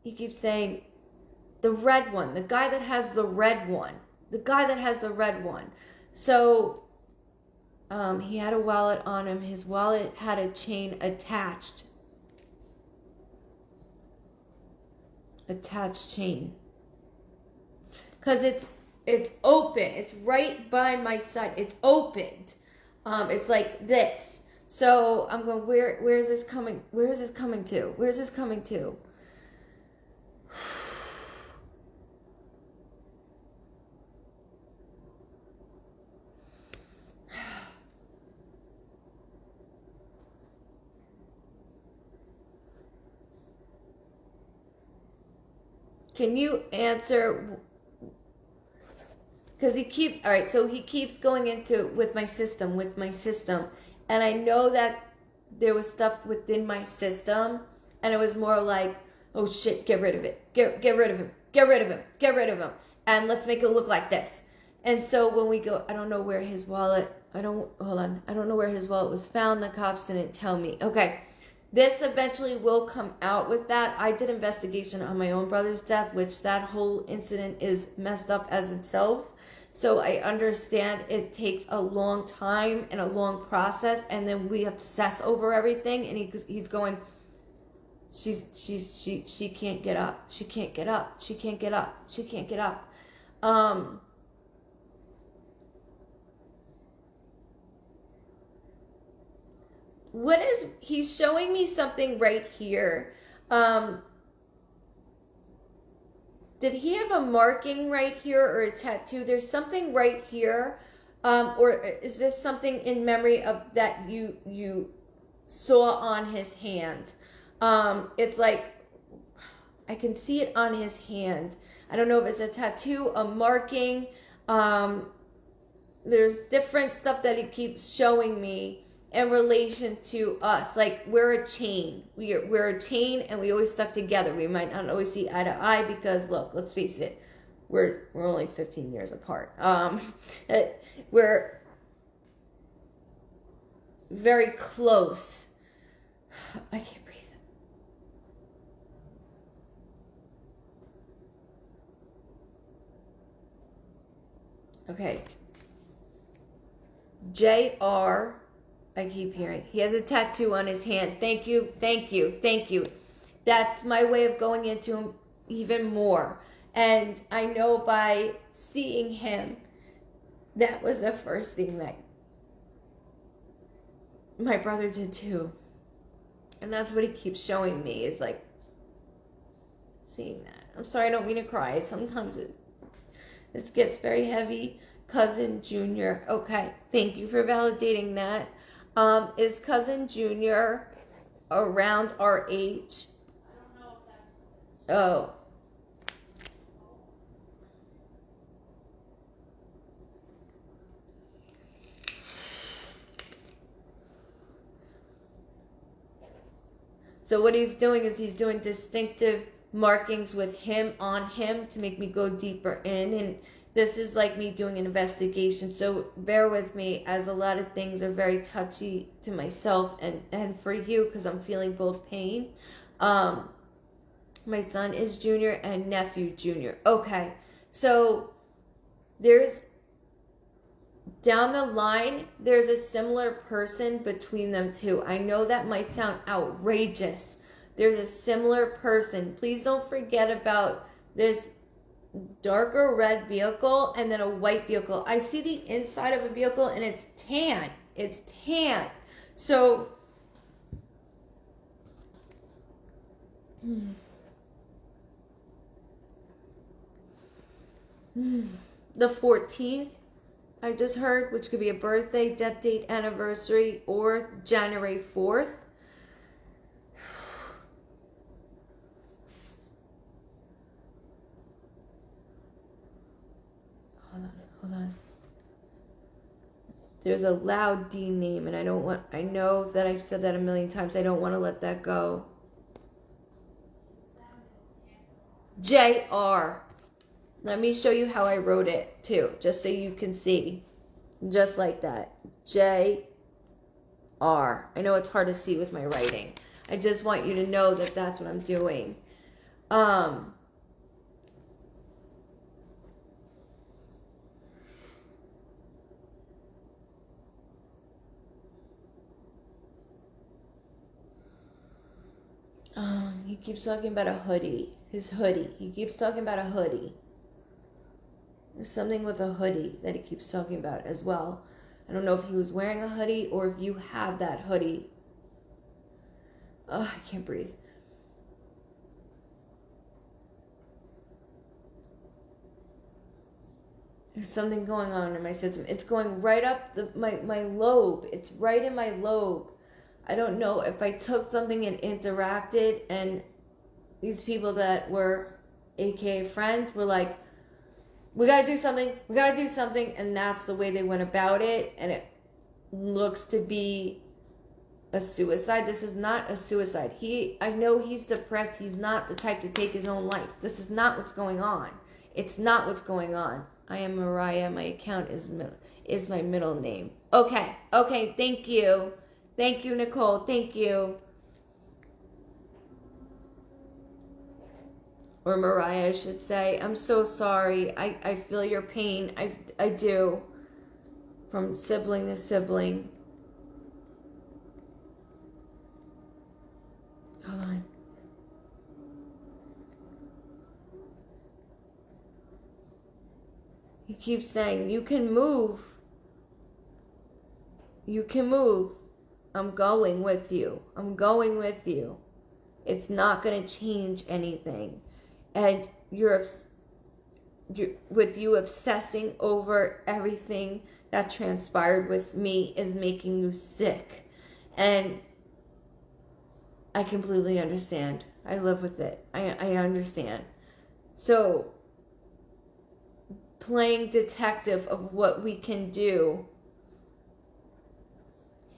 He keeps saying the red one, the guy that has the red one, the guy that has the red one. So he had a wallet on him. His wallet had a chain attached. Attached chain. Because it's open. It's right by my side. It's opened. It's like this. So I'm going, where is this coming? Where is this coming to? Where is this coming to? Can you answer? Because he keeps going into with my system. And I know that there was stuff within my system, and it was more like, oh shit, get rid of it. Get rid of him. Get rid of him. Get rid of him. And let's make it look like this. And so when we go, I don't know where his wallet, I don't know where his wallet was found. The cops didn't tell me. Okay. This eventually will come out with that. I did investigation on my own brother's death, which that whole incident is messed up as itself. So I understand it takes a long time and a long process, and then we obsess over everything. And he's going, she can't get up. She can't get up. She can't get up. She can't get up. He's showing me something right here. Did he have a marking right here or a tattoo? There's something right here. Or is this something in memory of that you saw on his hand? It's like, I can see it on his hand. I don't know if it's a tattoo, a marking. There's different stuff that he keeps showing me. in relation to us. Like, we're a chain. We're a chain, and we always stuck together. We might not always see eye to eye because, look, let's face it, we're only 15 years apart. We're very close. I can't breathe. Okay. JR, I keep hearing. He has a tattoo on his hand. Thank you, thank you, thank you. That's my way of going into him even more. And I know by seeing him, that was the first thing that my brother did too. And that's what he keeps showing me, is like seeing that. I'm sorry, I don't mean to cry. Sometimes this gets very heavy. Cousin Junior. Okay, thank you for validating that. Is Cousin Junior around our age? I don't know if that's. Oh. So what he's doing is he's doing distinctive markings with him on him to make me go deeper in. And this is like me doing an investigation. So bear with me, as a lot of things are very touchy to myself and for you, because I'm feeling both pain. My son is Junior and nephew Junior. Okay, so there's down the line, there's a similar person between them two. I know that might sound outrageous. There's a similar person. Please don't forget about this darker red vehicle and then a white vehicle. I see the inside of a vehicle and it's tan. It's tan. So the 14th, I just heard, which could be a birthday, death date, anniversary, or January 4th. Hold on. There's a loud D name, and I know that I've said that a million times. I don't want to let that go. JR. Let me show you how I wrote it, too, just so you can see. Just like that. JR. I know it's hard to see with my writing. I just want you to know that that's what I'm doing. He keeps talking about a hoodie. His hoodie. He keeps talking about a hoodie. There's something with a hoodie that he keeps talking about as well. I don't know if he was wearing a hoodie or if you have that hoodie. I can't breathe. There's something going on in my system. It's going right up my lobe. It's right in my lobe. I don't know if I took something and interacted, and these people that were AKA friends were like, we gotta do something, and that's the way they went about it, and it looks to be a suicide. This is not a suicide. I know he's depressed. He's not the type to take his own life. This is not what's going on. It's not what's going on. I am Mariah. My account is my middle name. Okay, thank you. Thank you, Nicole. Thank you. Or Mariah, I should say. I'm so sorry. I feel your pain. I do. From sibling to sibling. Hold on. He keeps saying, you can move. You can move. I'm going with you. I'm going with you. It's not going to change anything. And with you obsessing over everything that transpired with me is making you sick. And I completely understand. I live with it. I understand. So, playing detective of what we can do,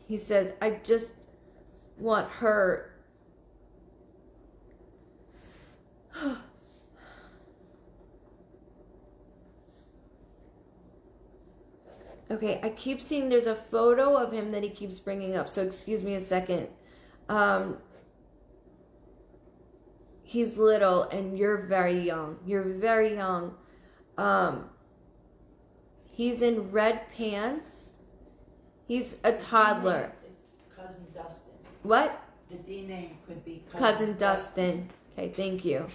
He says, I just want her. Okay, I keep seeing there's a photo of him that he keeps bringing up. So excuse me a second. He's little and you're very young. You're very young. He's in red pants. He's a toddler. It's Cousin Dustin. What? The D name could be Cousin Dustin. Okay, thank you.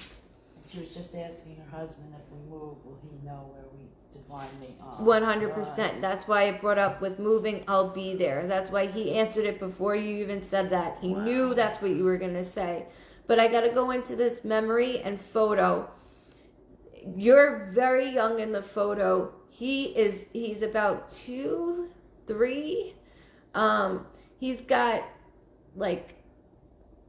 She was just asking her husband, if we move, will he know where we divinely are? 100%. That's why I brought up with moving, I'll be there. That's why he answered it before you even said that. He knew that's what you were going to say. But I got to go into this memory and photo. You're very young in the photo. He's about 2, 3. He's got like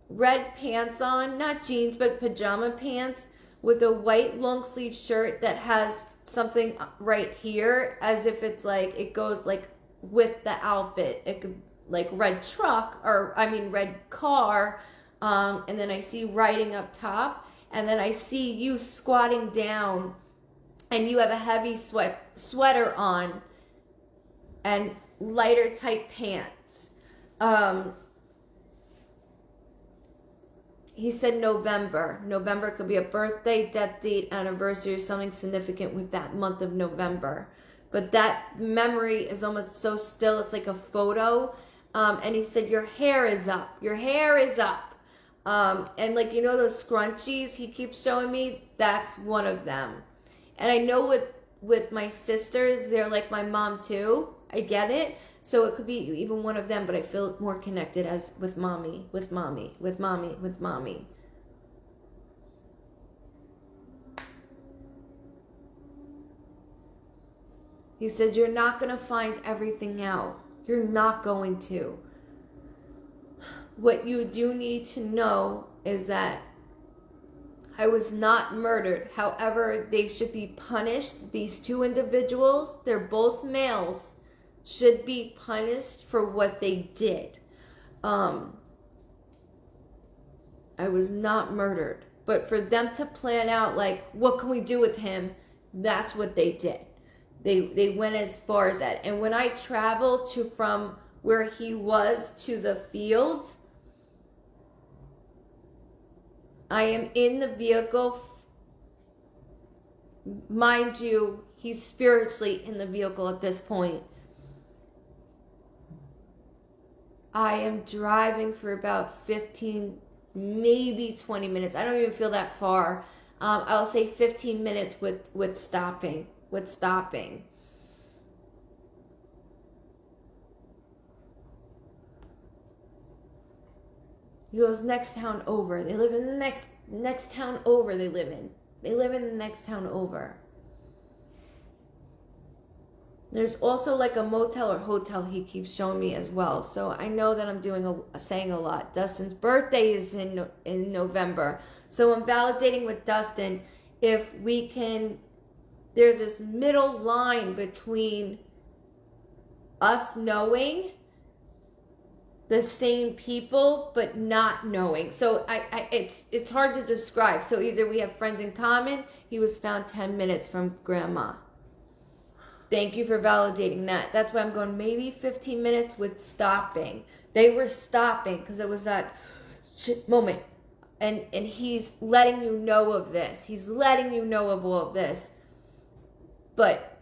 red pants on, not jeans, but pajama pants with a white long sleeve shirt that has something right here as if it's like, it goes like with the outfit. It could like red truck red car. And then I see writing up top, and then I see you squatting down and you have a heavy sweater on and lighter type pants. He said November. November could be a birthday, death date, anniversary, or something significant with that month of November. But that memory is almost so still, it's like a photo. And he said, your hair is up. Your hair is up. And like, you know, those scrunchies he keeps showing me, that's one of them. And I know with my sisters, they're like my mom too. I get it. So it could be even one of them, but I feel more connected as with mommy, with mommy, with mommy, with mommy. He said, you're not going to find everything out. You're not going to. What you do need to know is that I was not murdered. However, they should be punished. These two individuals, they're both males, should be punished for what they did. I was not murdered. But for them to plan out, like, what can we do with him? That's what they did. They went as far as that. And when I traveled from where he was to the field, I am in the vehicle. Mind you, he's spiritually in the vehicle at this point. I am driving for about 15, maybe 20 minutes. I don't even feel that far. I'll say 15 minutes with stopping. He goes, next town over. They live in the next town over they live in. They live in the next town over. There's also like a motel or hotel he keeps showing me as well. So I know that I'm saying a lot. Dustin's birthday is in November. So I'm validating with Dustin if we can, there's this middle line between us knowing the same people but not knowing. So it's hard to describe. So either we have friends in common. He was found 10 minutes from grandma. Thank you for validating that. That's why I'm going maybe 15 minutes with stopping. They were stopping because it was that moment. And he's letting you know of this. He's letting you know of all of this. But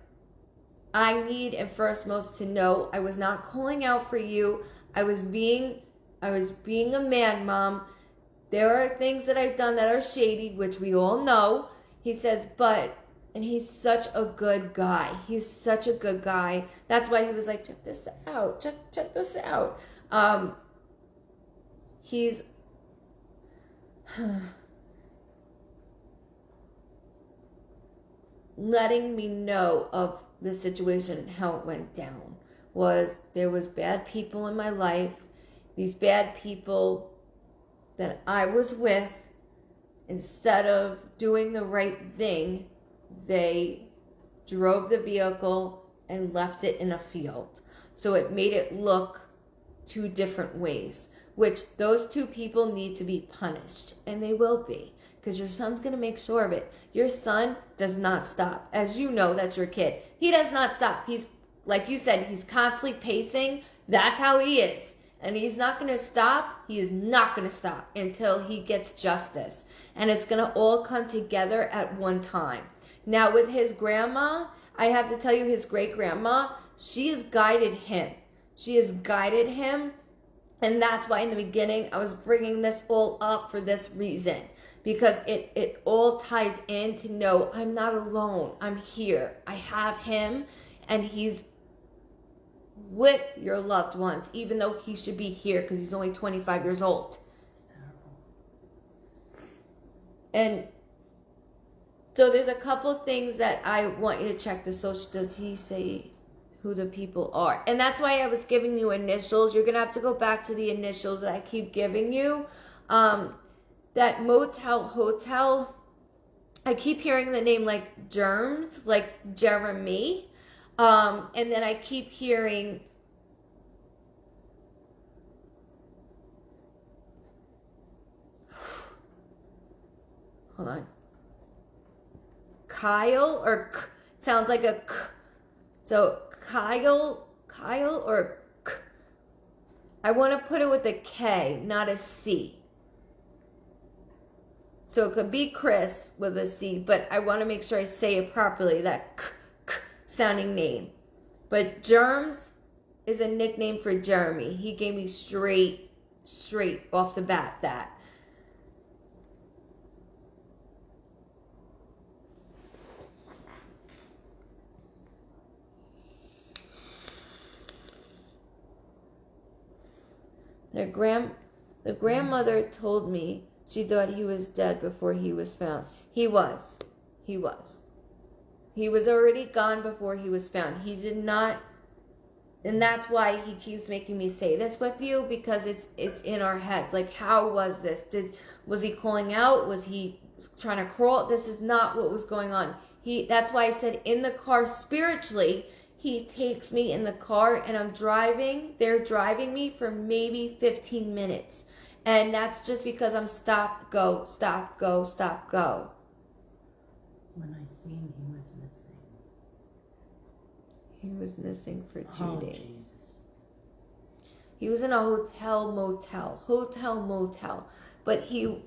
I need and first most to know I was not calling out for you. I was being a man, Mom. There are things that I've done that are shady, which we all know. He says, and he's such a good guy. He's such a good guy. That's why he was like, check this out. Check this out. He's letting me know of the situation and how it went down. There was bad people in my life. These bad people that I was with, instead of doing the right thing, they drove the vehicle and left it in a field. So it made it look two different ways, which those two people need to be punished, and they will be, because your son's going to make sure of it. Your son does not stop. As you know, that's your kid. He does not stop. He's, like you said, he's constantly pacing. That's how he is. And he's not going to stop. He is not going to stop until he gets justice. And it's going to all come together at one time. Now, with his grandma, I have to tell you, his great-grandma, she has guided him. She has guided him. And that's why in the beginning, I was bringing this all up for this reason. Because it all ties in to know I'm not alone. I'm here. I have him. And he's with your loved ones, even though he should be here because he's only 25 years old. It's terrible. And so there's a couple things that I want you to check the social. Does he say who the people are? And that's why I was giving you initials. You're going to have to go back to the initials that I keep giving you. That motel, hotel, I keep hearing the name like Germs, like Jeremy. And then I keep hearing hold on. Kyle or K, sounds like a K. So Kyle or K. I want to put it with a K, not a C. So it could be Chris with a C, but I want to make sure I say it properly, that K sounding name. But Germs is a nickname for Jeremy. He gave me straight off the bat that. The grandmother told me she thought he was dead before he was found. He was. He was already gone before he was found. He did not, and that's why he keeps making me say this with you, because it's in our heads. Like, how was this? Was he calling out? Was he trying to crawl? This is not what was going on. That's why I said in the car spiritually, he takes me in the car and I'm driving. They're driving me for maybe 15 minutes. And that's just because I'm stop, go, stop, go, stop, go. When I seen he was missing. He was missing for 2 days. Jesus. He was in a hotel motel. But he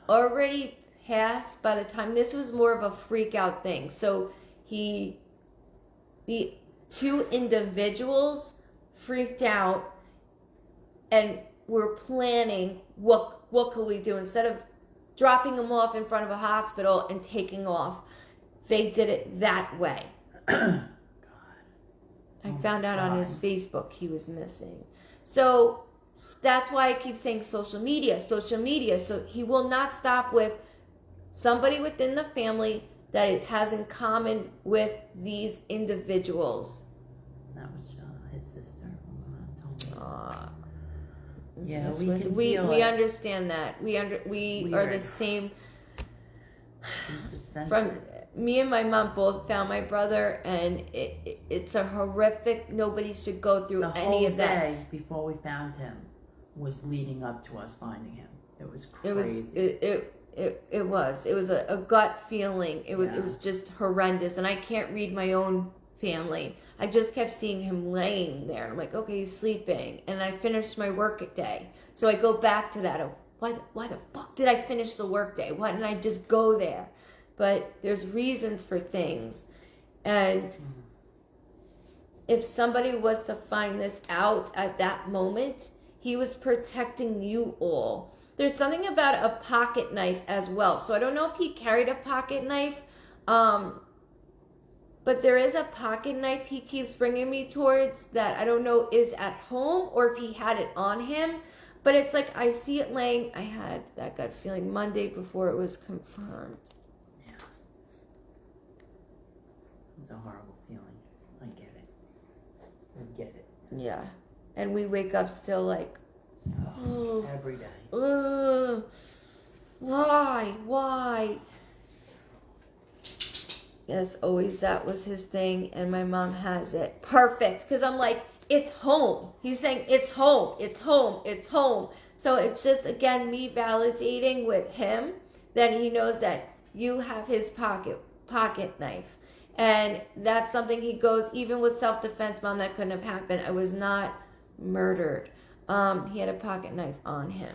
already passed by the time, this was more of a freak out thing. So the two individuals freaked out and were planning what could we do instead of dropping him off in front of a hospital and taking off. They did it that way. God. I found out on his Facebook he was missing. So that's why I keep saying social media. So he will not stop with somebody within the family that it has in common with these individuals. That was his sister. Yeah, we understand that. We are the same. From me and my mom both found my brother, and it's a horrific. Nobody should go through any of that. The whole day before we found him was leading up to us finding him. It was crazy. It was a gut feeling. It was just horrendous, and I can't read my own family. I just kept seeing him laying there. I'm like, okay, he's sleeping, and I finished my work day. So I go back to that. Why the fuck did I finish the work day? Why didn't I just go there? But there's reasons for things, and if somebody was to find this out at that moment, he was protecting you all. There's something about a pocket knife as well. So I don't know if he carried a pocket knife, but there is a pocket knife he keeps bringing me towards that I don't know is at home or if he had it on him. But it's like I see it laying. I had that gut feeling Monday before it was confirmed. Yeah. It's a horrible feeling. I get it. Yeah. And we wake up still like, every day. Why? Yes, always that was his thing, and my mom has it. Perfect. Because I'm like, it's home. He's saying it's home, it's home, it's home. So it's just, again, me validating with him that he knows that you have his pocket knife. And that's something he goes, even with self-defense, Mom, that couldn't have happened. I was not murdered. He had a pocket knife on him.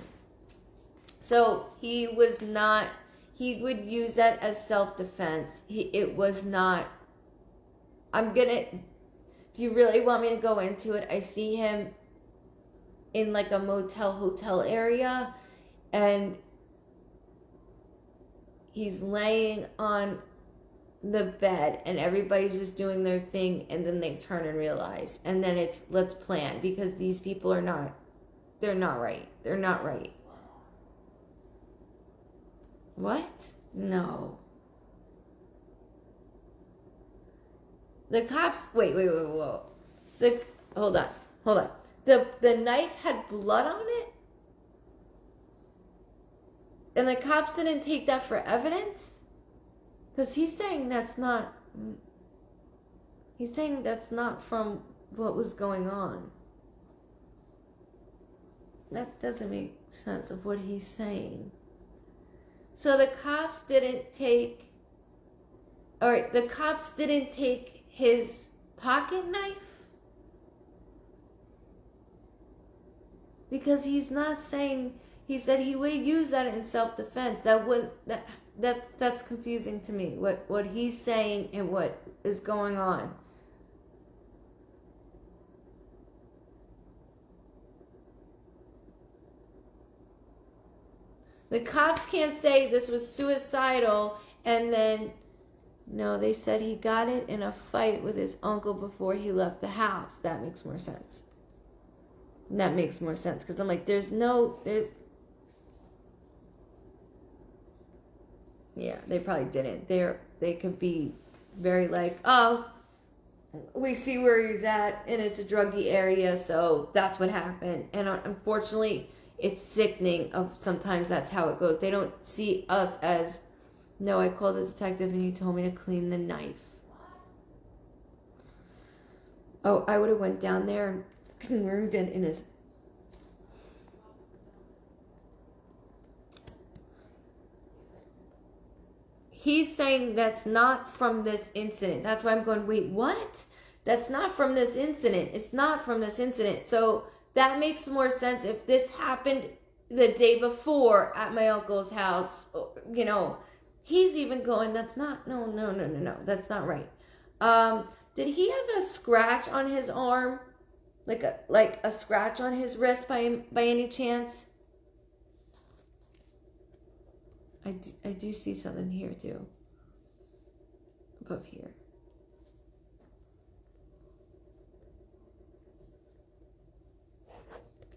So he was not, he would use that as self-defense. It was not, if you really want me to go into it, I see him in like a motel hotel area, and he's laying on the bed and everybody's just doing their thing, and then they turn and realize, and then it's, let's plan, because these people are not, they're not right. They're not right. What? No. The cops, wait. Hold on. The knife had blood on it? And the cops didn't take that for evidence? Because he's saying that's not from what was going on. That doesn't make sense of what he's saying. So the cops didn't take his pocket knife? Because he's not saying, he said he would use that in self-defense. That's confusing to me, what he's saying and what is going on. The cops can't say this was suicidal, and then, no, they said he got it in a fight with his uncle before he left the house. That makes more sense. That makes more sense, because I'm like, yeah, they probably didn't. They could be very like, oh, we see where he's at, and it's a druggy area, so that's what happened. And unfortunately, it's sickening of sometimes that's how it goes. They don't see us as, no, I called the detective and he told me to clean the knife. Oh, I would have went down there and wormed it in his... He's saying that's not from this incident. That's why I'm going, wait, what? That's not from this incident. It's not from this incident. So that makes more sense if this happened the day before at my uncle's house. You know, he's even going, that's not, no, that's not right. Did he have a scratch on his arm? Like a scratch on his wrist by any chance? I do see something here too. Above here.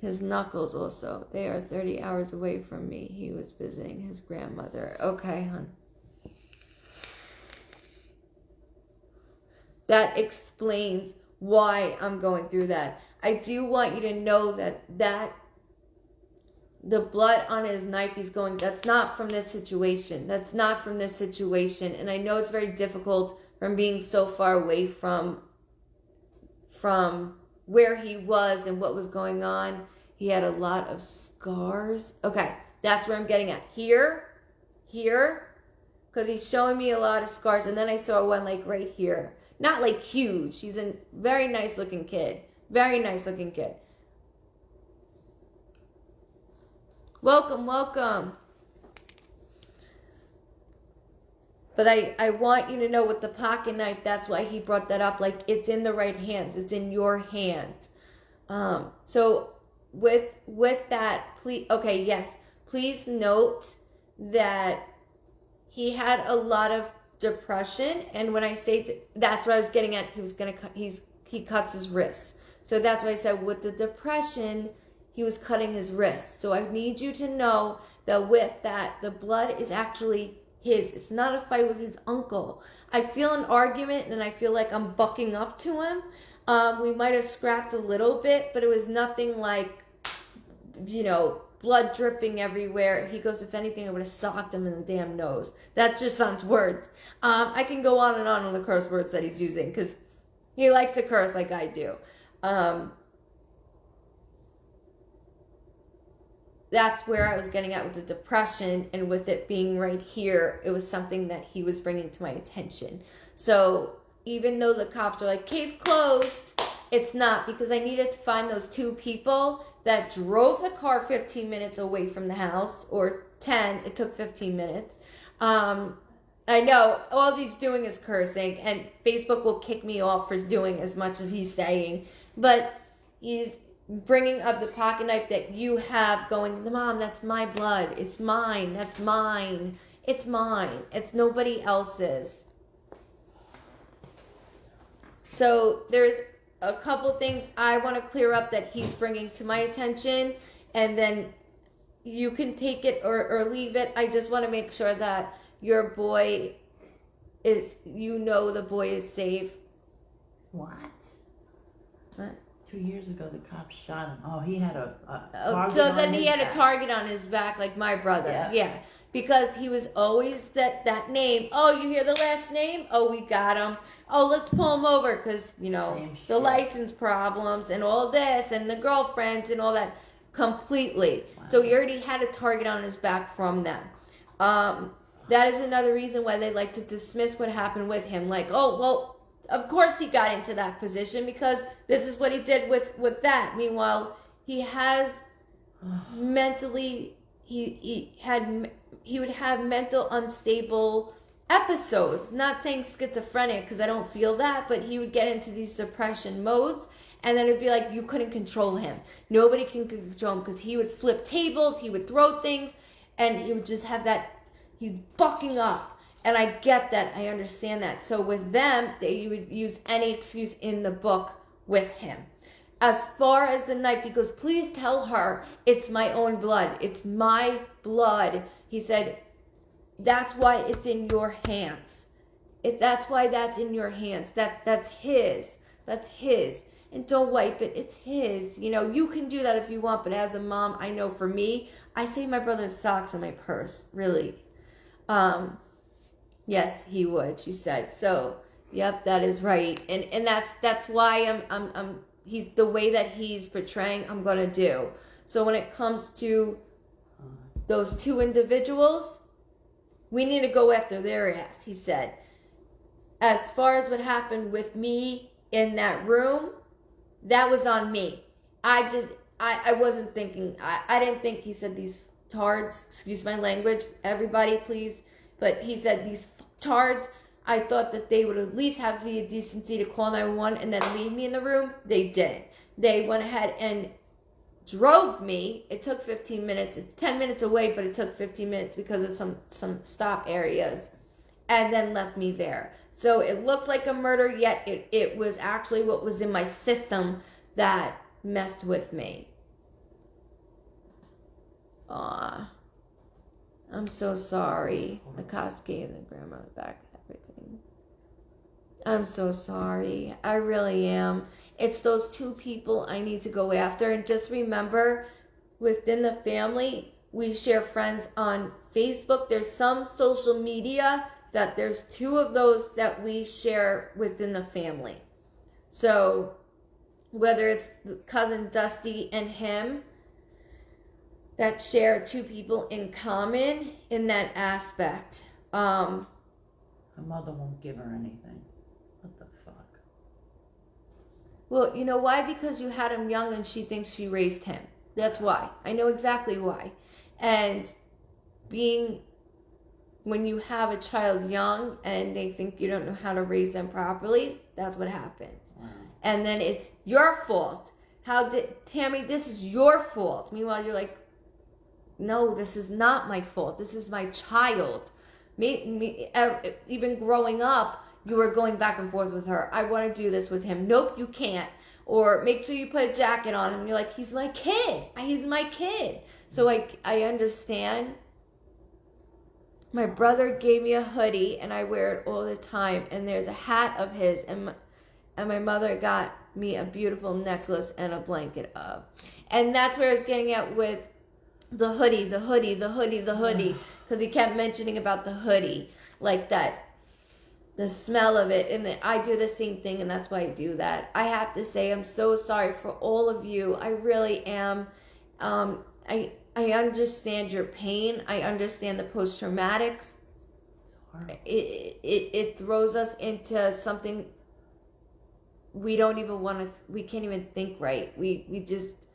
His knuckles also. They are 30 hours away from me. He was visiting his grandmother. Okay, hon. That explains why I'm going through that. I do want you to know that the blood on his knife, he's going, that's not from this situation. That's not from this situation. And I know it's very difficult from being so far away from where he was and what was going on. He had a lot of scars. Okay, that's where I'm getting at. Here, because he's showing me a lot of scars. And then I saw one like right here. Not like huge. He's a very nice looking kid. Very nice looking kid. Welcome. But I want you to know with the pocket knife, that's why he brought that up. Like, it's in the right hands. It's in your hands. So with that, please, okay, yes. Please note that he had a lot of depression. And when I say, that's what I was getting at. He cuts his wrists. So that's why I said with the depression, he was cutting his wrists. So I need you to know that with that, the blood is actually his. It's not a fight with his uncle. I feel an argument and I feel like I'm bucking up to him. We might have scrapped a little bit, but it was nothing like, blood dripping everywhere. He goes, if anything, I would have socked him in the damn nose. That just sounds words. I can go on and on the curse words that he's using because he likes to curse like I do. That's where I was getting at with the depression, and with it being right here, it was something that he was bringing to my attention. So even though the cops are like, case closed, it's not, because I needed to find those two people that drove the car 15 minutes away from the house, or 10, it took 15 minutes. I know, all he's doing is cursing, and Facebook will kick me off for doing as much as he's saying, but he's bringing up the pocket knife that you have, going, Mom, that's my blood, it's mine, that's mine, it's mine, it's nobody else's. So there's a couple things I want to clear up that he's bringing to my attention, and then you can take it or leave it. I just want to make sure that your boy is, the boy is safe. What? What? 2 years ago, the cops shot him. Oh, he had a target. So then he had a target on his back, like my brother. Yeah. Because he was always that name. Oh, you hear the last name? Oh, we got him. Oh, let's pull him over because, the license problems and all this and the girlfriends and all that. Completely. Wow. So he already had a target on his back from them. That is another reason why they like to dismiss what happened with him. Like, oh, well, of course he got into that position because this is what he did with that. Meanwhile, he has mentally, he would have mental unstable episodes. Not saying schizophrenic because I don't feel that, but he would get into these depression modes, and then it'd be like you couldn't control him. Nobody can control him because he would flip tables, he would throw things, and he would just have that, he's bucking up. And I get that, I understand that. So with them, they would use any excuse in the book with him. As far as the knife, he goes, please tell her it's my own blood. It's my blood. He said, that's why it's in your hands. That's why that's in your hands. That's his. That's his. And don't wipe it. It's his. You can do that if you want. But as a mom, I know for me, I save my brother's socks in my purse. Really. Yes, he would, she said. So, yep, that is right. And that's why he's the way that he's portraying, I'm going to do. So when it comes to those two individuals, we need to go after their ass, he said. As far as what happened with me in that room, that was on me. I wasn't thinking, I didn't think, he said, these tards, excuse my language, everybody please, but he said these tards, I thought that they would at least have the decency to call 911 and then leave me in the room. They didn't. They went ahead and drove me. It took 15 minutes. It's 10 minutes away, but it took 15 minutes because of some stop areas, and then left me there. So it looked like a murder, yet it was actually what was in my system that messed with me. I'm so sorry. The cops gave the grandma back everything. I'm so sorry. I really am. It's those two people I need to go after. And just remember, within the family, we share friends on Facebook. There's some social media that there's two of those that we share within the family. So whether it's cousin Dusty and him, that share two people in common in that aspect. Her mother won't give her anything. What the fuck? Well, you know why? Because you had him young and she thinks she raised him. That's why. I know exactly why. And when you have a child young and they think you don't know how to raise them properly, that's what happens. Wow. And then it's your fault. Tammy, this is your fault. Meanwhile, you're like, no, this is not my fault. This is my child. Even growing up, you were going back and forth with her. I want to do this with him. Nope, you can't. Or make sure you put a jacket on him. And you're like, he's my kid. He's my kid. So I understand. My brother gave me a hoodie, and I wear it all the time. And there's a hat of his, and my mother got me a beautiful necklace and a blanket of. And that's where it's getting at with the hoodie, because he kept mentioning about the hoodie, like that. the smell of it, and I do the same thing, and that's why I do that. I have to say I'm so sorry for all of you. I really am. I understand your pain. I understand the post-traumatics. It throws us into something we don't even want to, we can't even think right. We just,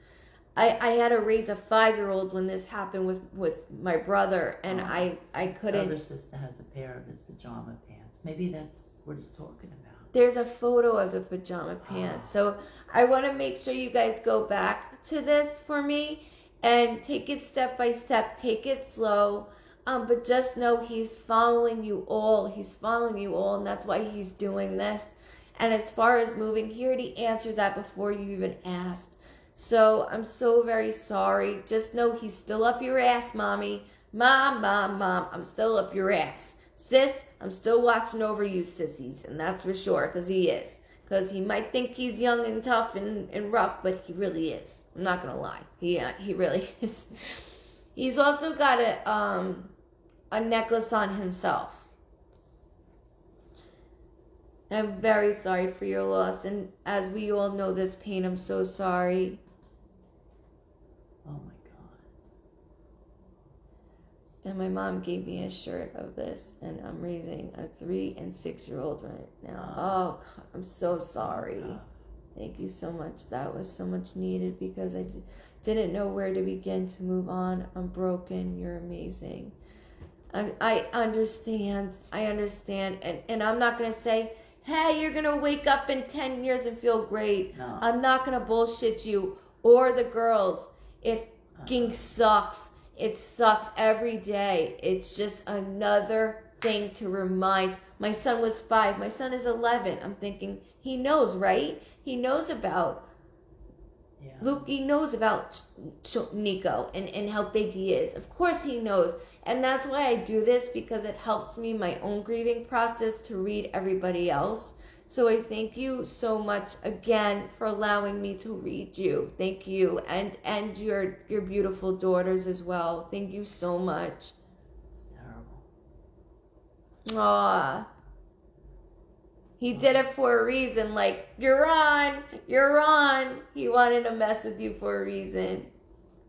I had to raise a 5-year-old when this happened with my brother, and I couldn't. My other sister has a pair of his pajama pants. Maybe that's what he's talking about. There's a photo of the pajama pants. So I want to make sure you guys go back to this for me and take it step by step. Take it slow. But just know he's following you all. He's following you all, and that's why he's doing this. And as far as moving, he already answered that before you even asked. So I'm so very sorry. Just know he's still up your ass, mommy. Mom, I'm still up your ass. Sis, I'm still watching over you, sissies. And that's for sure, because he is. Because he might think he's young and tough and rough, but he really is. I'm not going to lie. He really is. He's also got a necklace on himself. I'm very sorry for your loss, and as we all know this pain, I'm so sorry. Oh my God. And my mom gave me a shirt of this, and I'm raising a 3 and 6-year-old right now. Oh, God, I'm so sorry. Thank you so much. That was so much needed because I didn't know where to begin to move on. I'm broken. You're amazing. I understand. And I'm not going to say, hey, you're going to wake up in 10 years and feel great. No. I'm not going to bullshit you or the girls. It fucking sucks. It sucks every day. It's just another thing to remind. My son was 5. My son is 11. I'm thinking, he knows, right? He knows about Luke. He knows about Nico and how big he is. Of course he knows. And that's why I do this, because it helps me my own grieving process to read everybody else. So I thank you so much again for allowing me to read you. Thank you. And your beautiful daughters as well. Thank you so much. It's terrible. Aw. He did it for a reason. Like, you're on. He wanted to mess with you for a reason.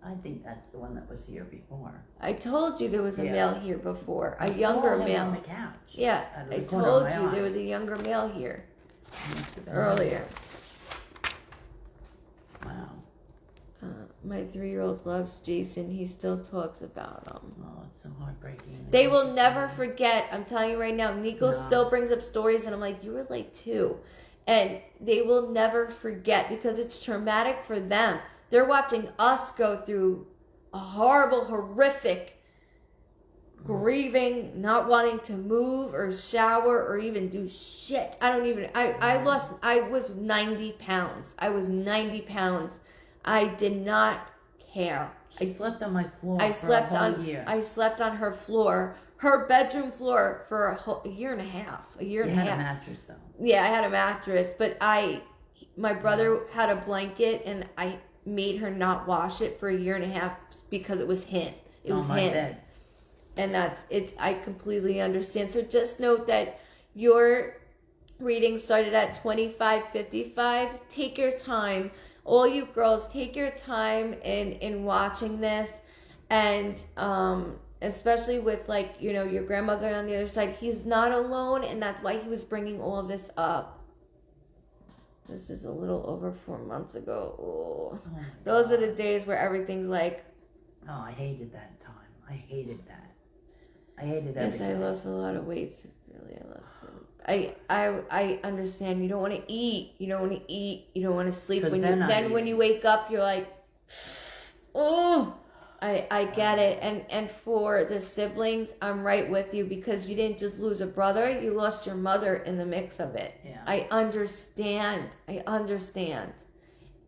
I think that's the one that was here before. I told you there was a male here before. A I younger saw him male. on the couch. Yeah, I told you there was a younger male here earlier. Wow. My 3-year-old loves Jason. He still talks about him. Oh, it's so heartbreaking. They will never forget. I'm telling you right now. Nico still brings up stories, and I'm like, you were like 2. And they will never forget because it's traumatic for them. They're watching us go through a horrible, horrific grieving, not wanting to move or shower or even do shit. I was 90 pounds. I did not care. I slept on my floor I for slept a whole on year. I slept on her floor, her bedroom floor for a year and a half. You had a mattress though. Yeah, I had a mattress, but my brother had a blanket, and I made her not wash it for a year and a half because it was him. It was him. Bed. And I completely understand. So just note that your reading started at 25:55. Take your time. All you girls, take your time in watching this. And especially with your grandmother on the other side, he's not alone, and that's why he was bringing all of this up. This is a little over 4 months ago. Oh, those are the days where everything's like... Oh, I hated that time. I hated that. I hated everything. Yes, I lost a lot of weight. Really, I understand. You don't want to eat. You don't want to eat. You don't want to sleep. When you wake up, you're like, oh... I get it. And for the siblings, I'm right with you, because you didn't just lose a brother, you lost your mother in the mix of it. Yeah. I understand.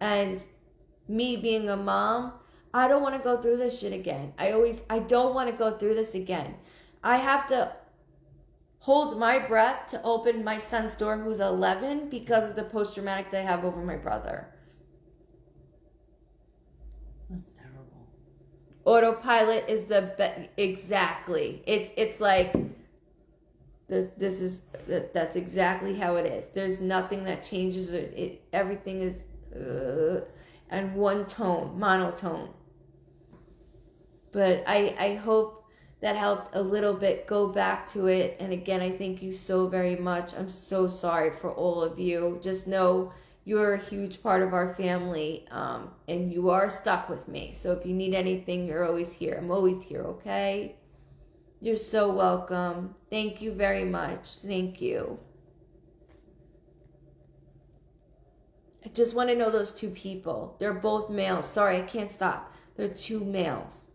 And me being a mom, I don't want to go through this shit again. I don't want to go through this again. I have to hold my breath to open my son's door, who's 11, because of the post-traumatic they have over my brother. That's terrible. Autopilot is exactly. It's like That's exactly how it is. There's nothing that changes it. Everything is and one tone, monotone. But I hope that helped a little bit. Go back to it. And again, I thank you so very much. I'm so sorry for all of you. Just know you're a huge part of our family, and you are stuck with me. So if you need anything, you're always here. I'm always here, okay? You're so welcome. Thank you very much. Thank you. I just want to know those two people. They're both males. Sorry, I can't stop. They're two males.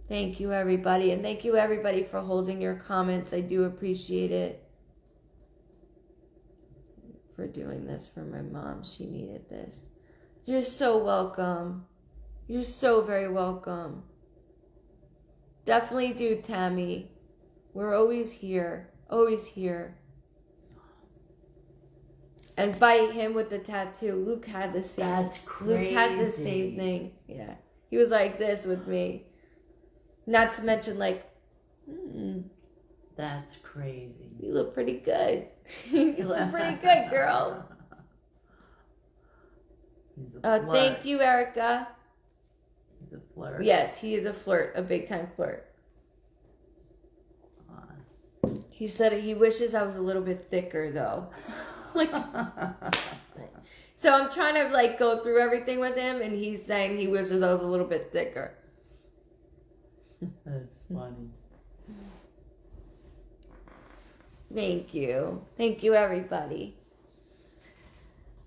Thank you, everybody. And thank you, everybody, for holding your comments. I do appreciate it. For doing this for my mom. She needed this. You're so welcome. You're so very welcome. Definitely do, Tammy. We're always here. Always here. And bite him with the tattoo. Luke had the same. That's crazy. Luke had the same thing. Yeah. He was like this with me. Not to mention, like, That's crazy. You look pretty good. You look pretty good, girl. He's a flirt. Thank you, Erica. He's a flirt. Yes, he is a flirt, a big time flirt. He said he wishes I was a little bit thicker, though. Like, so I'm trying to like go through everything with him, and he's saying he wishes I was a little bit thicker. That's funny. Thank you. Thank you, everybody.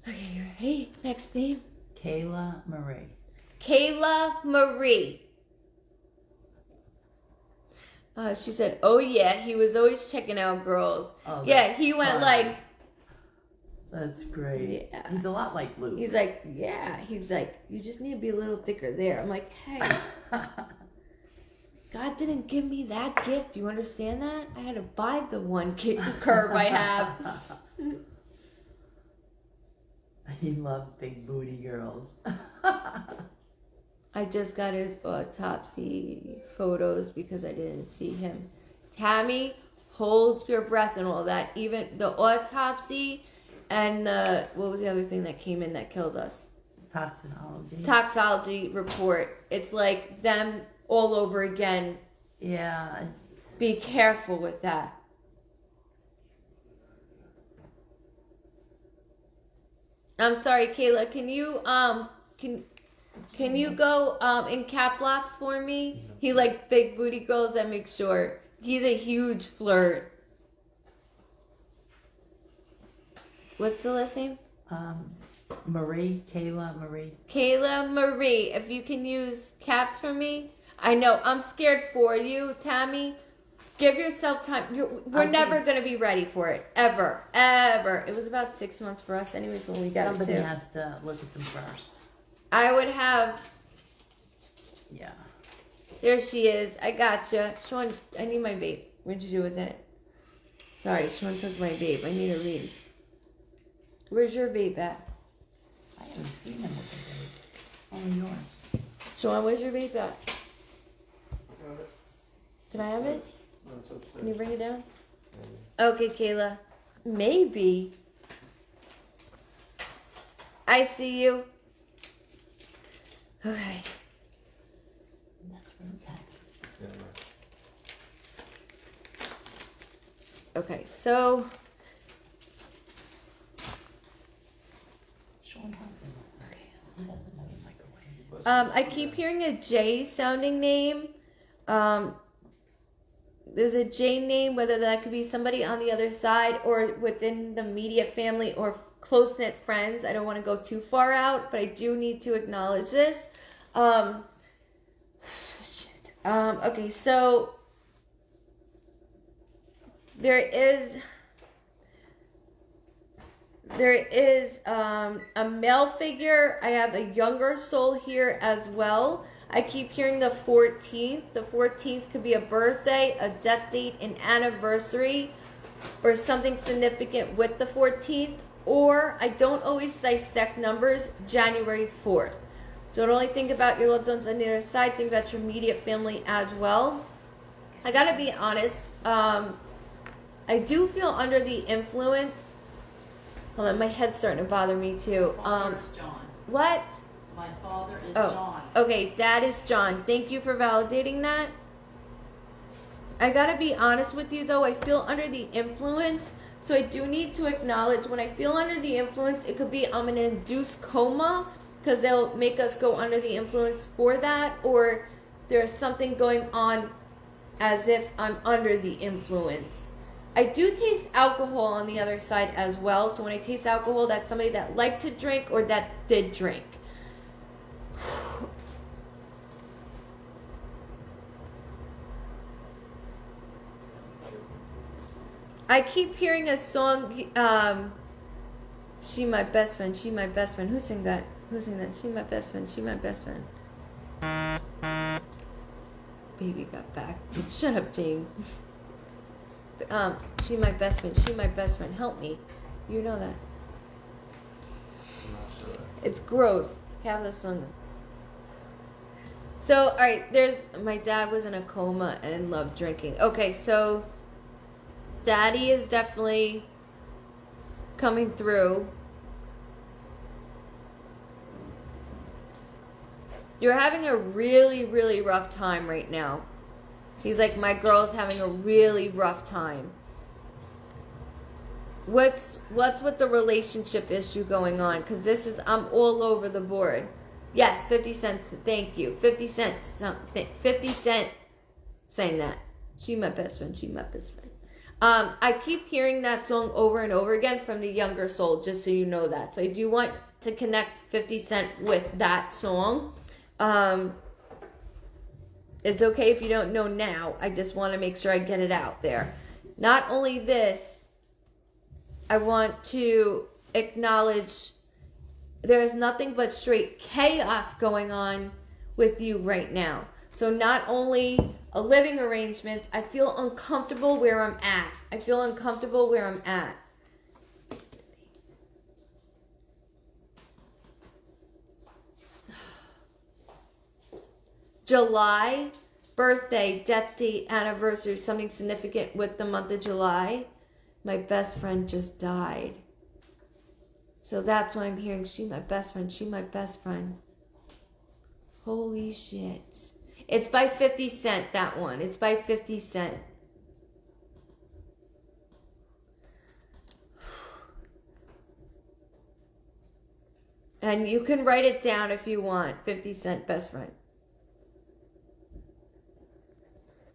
Okay, you ready? Next name? Kayla Marie. Kayla Marie. She said, oh yeah, he was always checking out girls. Oh, yeah, he went funny. like... That's great. Yeah. He's a lot like Luke. He's like, yeah. He's like, you just need to be a little thicker there. I'm like, hey. God didn't give me that gift. Do you understand that? I had to buy the one curve I have. He loved big booty girls. I just got his autopsy photos because I didn't see him. Tammy, hold your breath and all that. Even the autopsy and the, what was the other thing that came in that killed us? Toxology report. It's like them all over again. Yeah. Be careful with that. I'm sorry, Kayla. Can you can you go in cap locks for me? He like big booty girls that make sure. He's a huge flirt. What's the last name? Marie, Kayla Marie. Kayla Marie. If you can use caps for me. I know. I'm scared for you, Tammy. Give yourself time. We're never going to be ready for it. Ever. Ever. It was about 6 months for us anyways when we got it too. Somebody has to look at them first. I would have... Yeah. There she is. I gotcha. Sean, I need my vape. What'd you do with it? Sorry, Sean took my vape. I need a read. Where's your vape at? I haven't seen him with the vape. Only yours. Sean, where's your vape at? Can I have it? Can you bring it down? Okay, Kayla. Maybe. I see you. Okay. That's from Texas. Okay, so. Sean, Okay. he doesn't know the microwave. I keep hearing a J sounding name. There's a J name, whether that could be somebody on the other side or within the immediate family or close-knit friends. I don't want to go too far out, but I do need to acknowledge this. Okay, so there is a male figure. I have a younger soul here as well. I keep hearing the 14th. The 14th could be a birthday, a death date, an anniversary, or something significant with the 14th. Or, I don't always dissect numbers, January 4th. Don't only think about your loved ones on the other side, think about your immediate family as well. I gotta be honest, I do feel under the influence. Hold on, my head's starting to bother me too. My father is John. What? My father is John. Okay, Dad is John. Thank you for validating that. I gotta be honest with you though, I feel under the influence, so I do need to acknowledge when I feel under the influence, it could be I'm in an induced coma, because they'll make us go under the influence for that, or there's something going on as if I'm under the influence. I do taste alcohol on the other side as well, so when I taste alcohol, that's somebody that liked to drink or that did drink. I keep hearing a song, She My Best Friend, She My Best Friend. Who sings that? Who sings that? She My Best Friend, She My Best Friend. Baby got back. Shut up, James. She My Best Friend, She My Best Friend. Help me. You know that. I'm not sure. It's gross. Have the song. So, alright, my dad was in a coma and loved drinking. Okay, so Daddy is definitely coming through. You're having a really, really rough time right now. He's like, my girl's having a really rough time. What's with the relationship issue going on? Because I'm all over the board. Yes, 50 cents. Thank you. 50 cents. 50 Cent saying that. She my best friend. She my best friend. I keep hearing that song over and over again from the younger soul, just so you know that. So I do want to connect 50 Cent with that song. It's okay if you don't know now. I just want to make sure I get it out there. Not only this, I want to acknowledge there is nothing but straight chaos going on with you right now. So not only a living arrangements, I feel uncomfortable where I'm at. I feel uncomfortable where I'm at. July, birthday, death date, anniversary, something significant with the month of July. My best friend just died. So that's why I'm hearing she my best friend, she my best friend. Holy shit. It's by 50 Cent, that one. It's by 50 Cent. And you can write it down if you want. 50 Cent, best friend.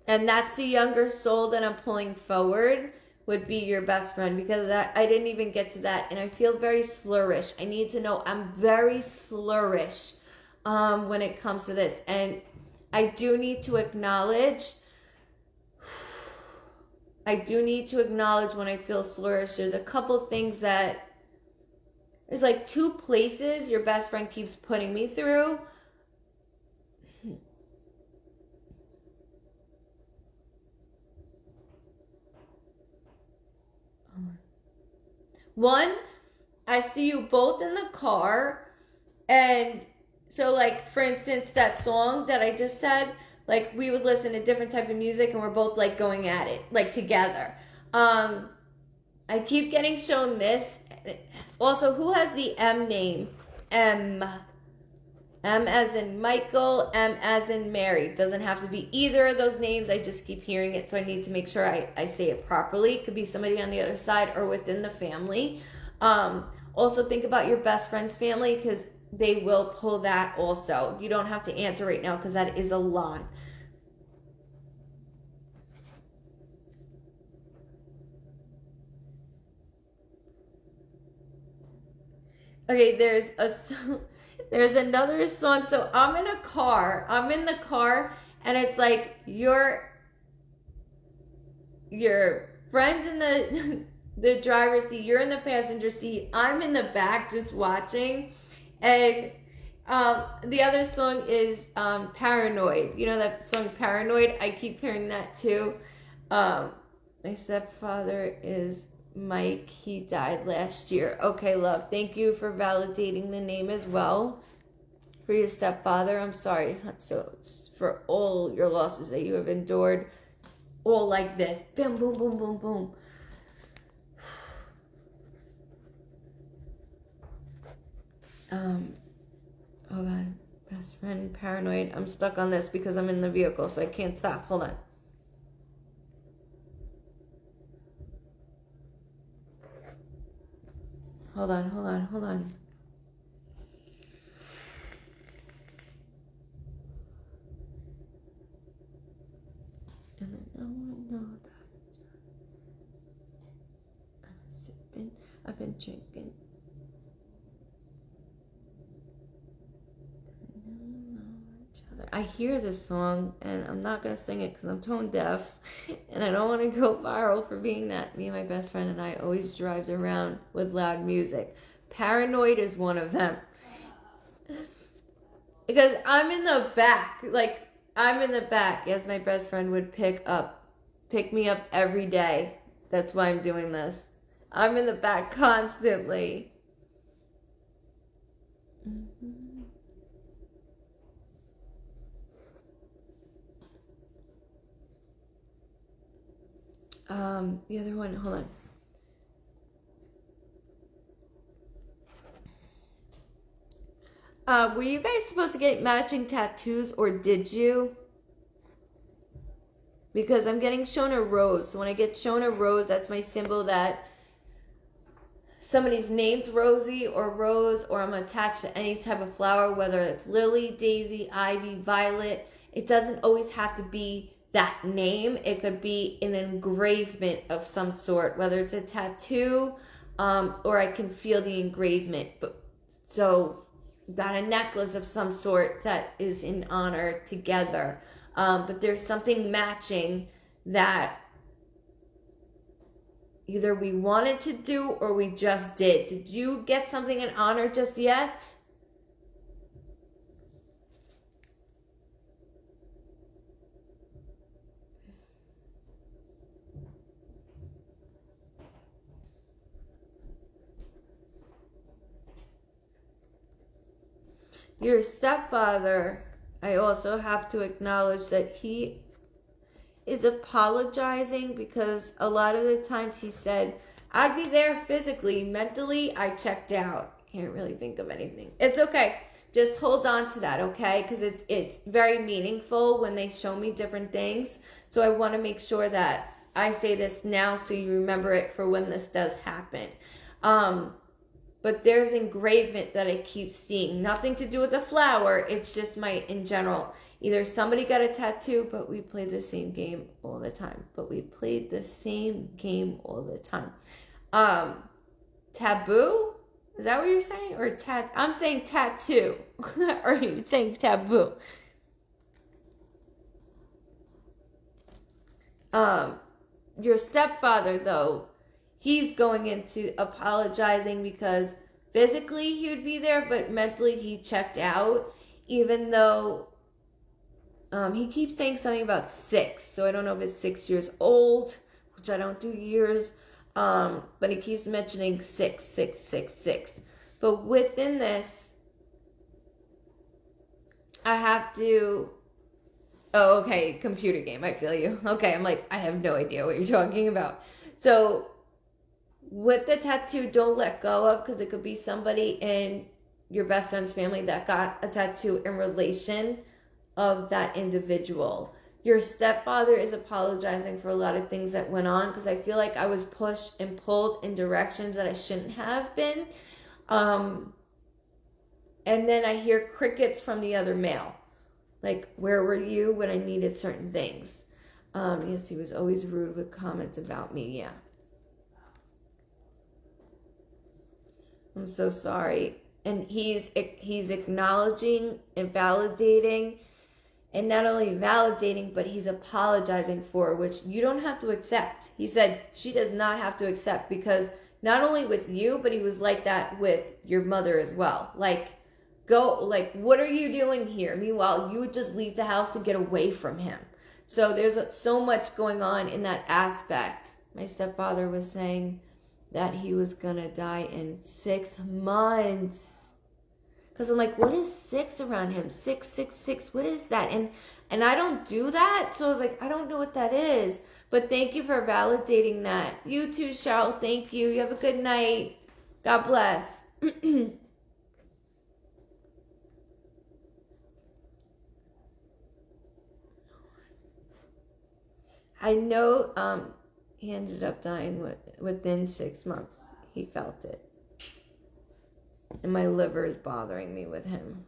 And that's the younger soul that I'm pulling forward would be your best friend, because I didn't even get to that, and I feel very slurish. I need to know I'm very slurish when it comes to this, and I do need to acknowledge when I feel slurish. There's a couple things there's like 2 places your best friend keeps putting me through. One, I see you both in the car, and so like, for instance, that song that I just said, like we would listen to different type of music and we're both like going at it, like together. I keep getting shown this. Also, who has the M name? M as in Michael, M as in Mary. Doesn't have to be either of those names. I just keep hearing it, so I need to make sure I say it properly. It could be somebody on the other side or within the family. Also, think about your best friend's family, because they will pull that also. You don't have to answer right now, because that is a lot. Okay, there's another song. So I'm in the car, and it's like your friend's in the driver's seat, you're in the passenger seat, I'm in the back just watching, and the other song is Paranoid. You know that song Paranoid? I keep hearing that too. My stepfather is Mike. He died last year. Okay, love. Thank you for validating the name as well. for your stepfather. I'm sorry. So for all your losses that you have endured, all like this. Boom, boom, boom, boom, boom. Hold on. Best friend, paranoid. I'm stuck on this because I'm in the vehicle, so I can't stop. Hold on. Hold on. And then no one know that I'm sipping. I've been drinking. I hear this song, and I'm not going to sing it because I'm tone deaf, and I don't want to go viral for being that. Me and my best friend and I always drive around with loud music. Paranoid is one of them. Because I'm in the back. Yes, my best friend would pick me up every day. That's why I'm doing this. I'm in the back constantly. The other one, hold on. Were you guys supposed to get matching tattoos, or did you? Because I'm getting shown a rose. So when I get shown a rose, that's my symbol that somebody's named Rosie or Rose, or I'm attached to any type of flower, whether it's lily, daisy, ivy, violet. It doesn't always have to be that name. It could be an engravement of some sort, whether it's a tattoo, or I can feel the engravement. But so got a necklace of some sort that is in honor together. But there's something matching that either we wanted to do or we just did. Did you get something in honor just yet? Your stepfather, I also have to acknowledge that he is apologizing because a lot of the times he said, I'd be there physically, mentally, I checked out. Can't really think of anything. It's okay. Just hold on to that, okay? Because it's very meaningful when they show me different things. So I want to make sure that I say this now so you remember it for when this does happen. But there's engravement that I keep seeing. Nothing to do with the flower. It's just in general. Either somebody got a tattoo, but we played the same game all the time. Taboo? Is that what you're saying? Or I'm saying tattoo. Or you're saying taboo. Your stepfather, though, he's going into apologizing because physically he would be there, but mentally he checked out, even though he keeps saying something about 6. So I don't know if it's 6 years old, which I don't do years, but he keeps mentioning 6, 6, 6, 6. But within this, I have to... Oh, okay, computer game, I feel you. Okay, I'm like, I have no idea what you're talking about. So... with the tattoo, don't let go of, because it could be somebody in your best friend's family that got a tattoo in relation of that individual. Your stepfather is apologizing for a lot of things that went on, because I feel like I was pushed and pulled in directions that I shouldn't have been. And then I hear crickets from the other male. Like, where were you when I needed certain things? Yes, he was always rude with comments about me, yeah. I'm so sorry. And he's acknowledging and validating, and not only validating, but he's apologizing for, which you don't have to accept. He said she does not have to accept, because not only with you, but he was like that with your mother as well. Like, what are you doing here? Meanwhile, you would just leave the house to get away from him. So there's so much going on in that aspect. My stepfather was saying that he was gonna die in 6 months. Because I'm like, what is 6 around him? 666. What is that? And I don't do that. So I was like, I don't know what that is. But thank you for validating that. You too, Cheryl. Thank you. You have a good night. God bless. I know he ended up dying within 6 months. He felt it. And my liver is bothering me with him.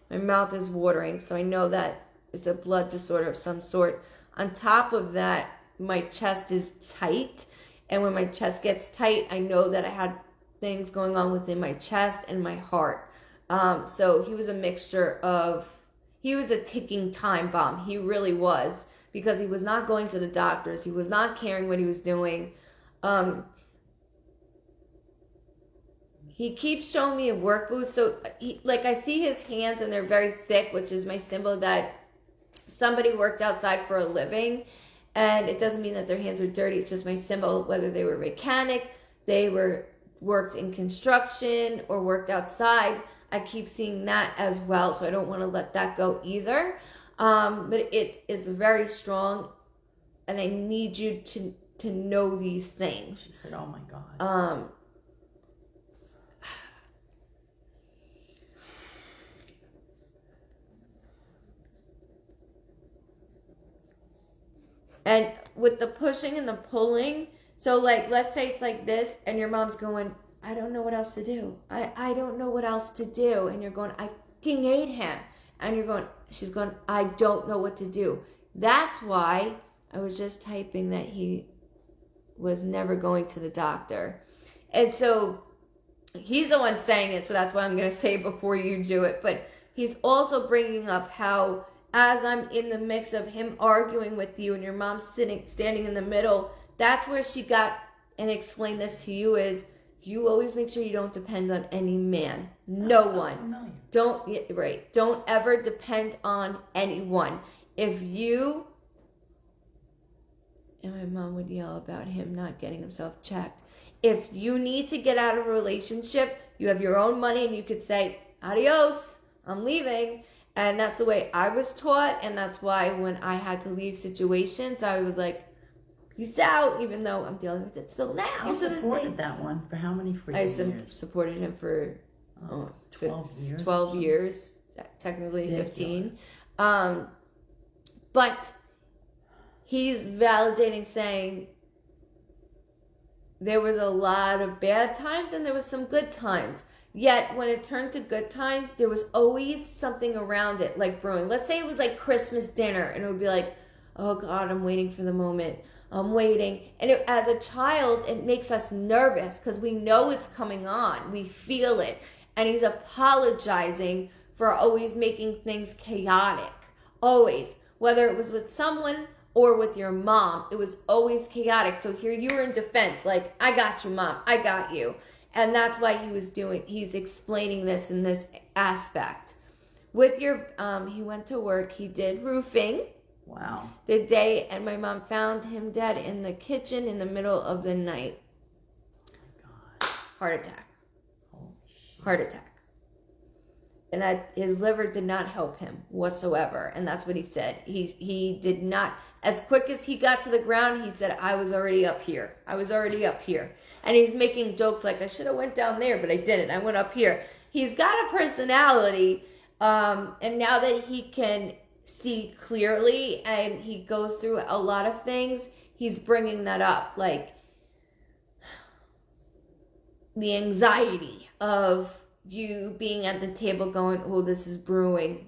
My mouth is watering, so I know that it's a blood disorder of some sort. On top of that, my chest is tight. And when my chest gets tight, I know that I had things going on within my chest and my heart. So he was a mixture of, he was a ticking time bomb. He really was. Because he was not going to the doctors. He was not caring what he was doing. He keeps showing me a work boot. So, I see his hands and they're very thick, which is my symbol that somebody worked outside for a living. And it doesn't mean that their hands are dirty. It's just my symbol, whether they were mechanic, they worked in construction, or worked outside. I keep seeing that as well. So I don't want to let that go either. But it's very strong, and I need you to know these things. She said, oh my God. And with the pushing and the pulling, so let's say it's like this, and your mom's going, I don't know what else to do. I don't know what else to do. And you're going, I fucking hate him. And you're going, she's going, I don't know what to do. That's why I was just typing that he was never going to the doctor. And so he's the one saying it, so that's why I'm going to say it before you do it. But he's also bringing up how, as I'm in the mix of him arguing with you and your mom standing in the middle, that's where she got and explained this to you is, you always make sure you don't depend on any man. No one. Don't ever depend on anyone. If you, and my mom would yell about him not getting himself checked. If you need to get out of a relationship, you have your own money and you could say, adios, I'm leaving. And that's the way I was taught. And that's why when I had to leave situations, I was like, peace out, even though I'm dealing with it still now. You supported that one for how many years? I supported him for 12 years. 12 years, technically 15. But he's validating, saying there was a lot of bad times and there was some good times. Yet when it turned to good times, there was always something around it, like brewing. Let's say it was like Christmas dinner, and it would be like, oh God, I'm waiting for the moment. I'm waiting. And as a child, it makes us nervous because we know it's coming on. We feel it. And he's apologizing for always making things chaotic. Always. Whether it was with someone or with your mom, it was always chaotic. So here you were in defense, like, I got you, Mom. I got you. And that's why he's explaining this in this aspect. With your, he went to work. He did roofing. Wow. The day, and my mom found him dead in the kitchen in the middle of the night. Oh my God. Heart attack. Holy shit. Heart attack. And that his liver did not help him whatsoever. And that's what he said. He did not, as quick as he got to the ground, he said, I was already up here. And he was making jokes like, I should have went down there, but I didn't. I went up here. He's got a personality. And now that he can see clearly and he goes through a lot of things, he's bringing that up, like the anxiety of you being at the table going, oh, this is brewing,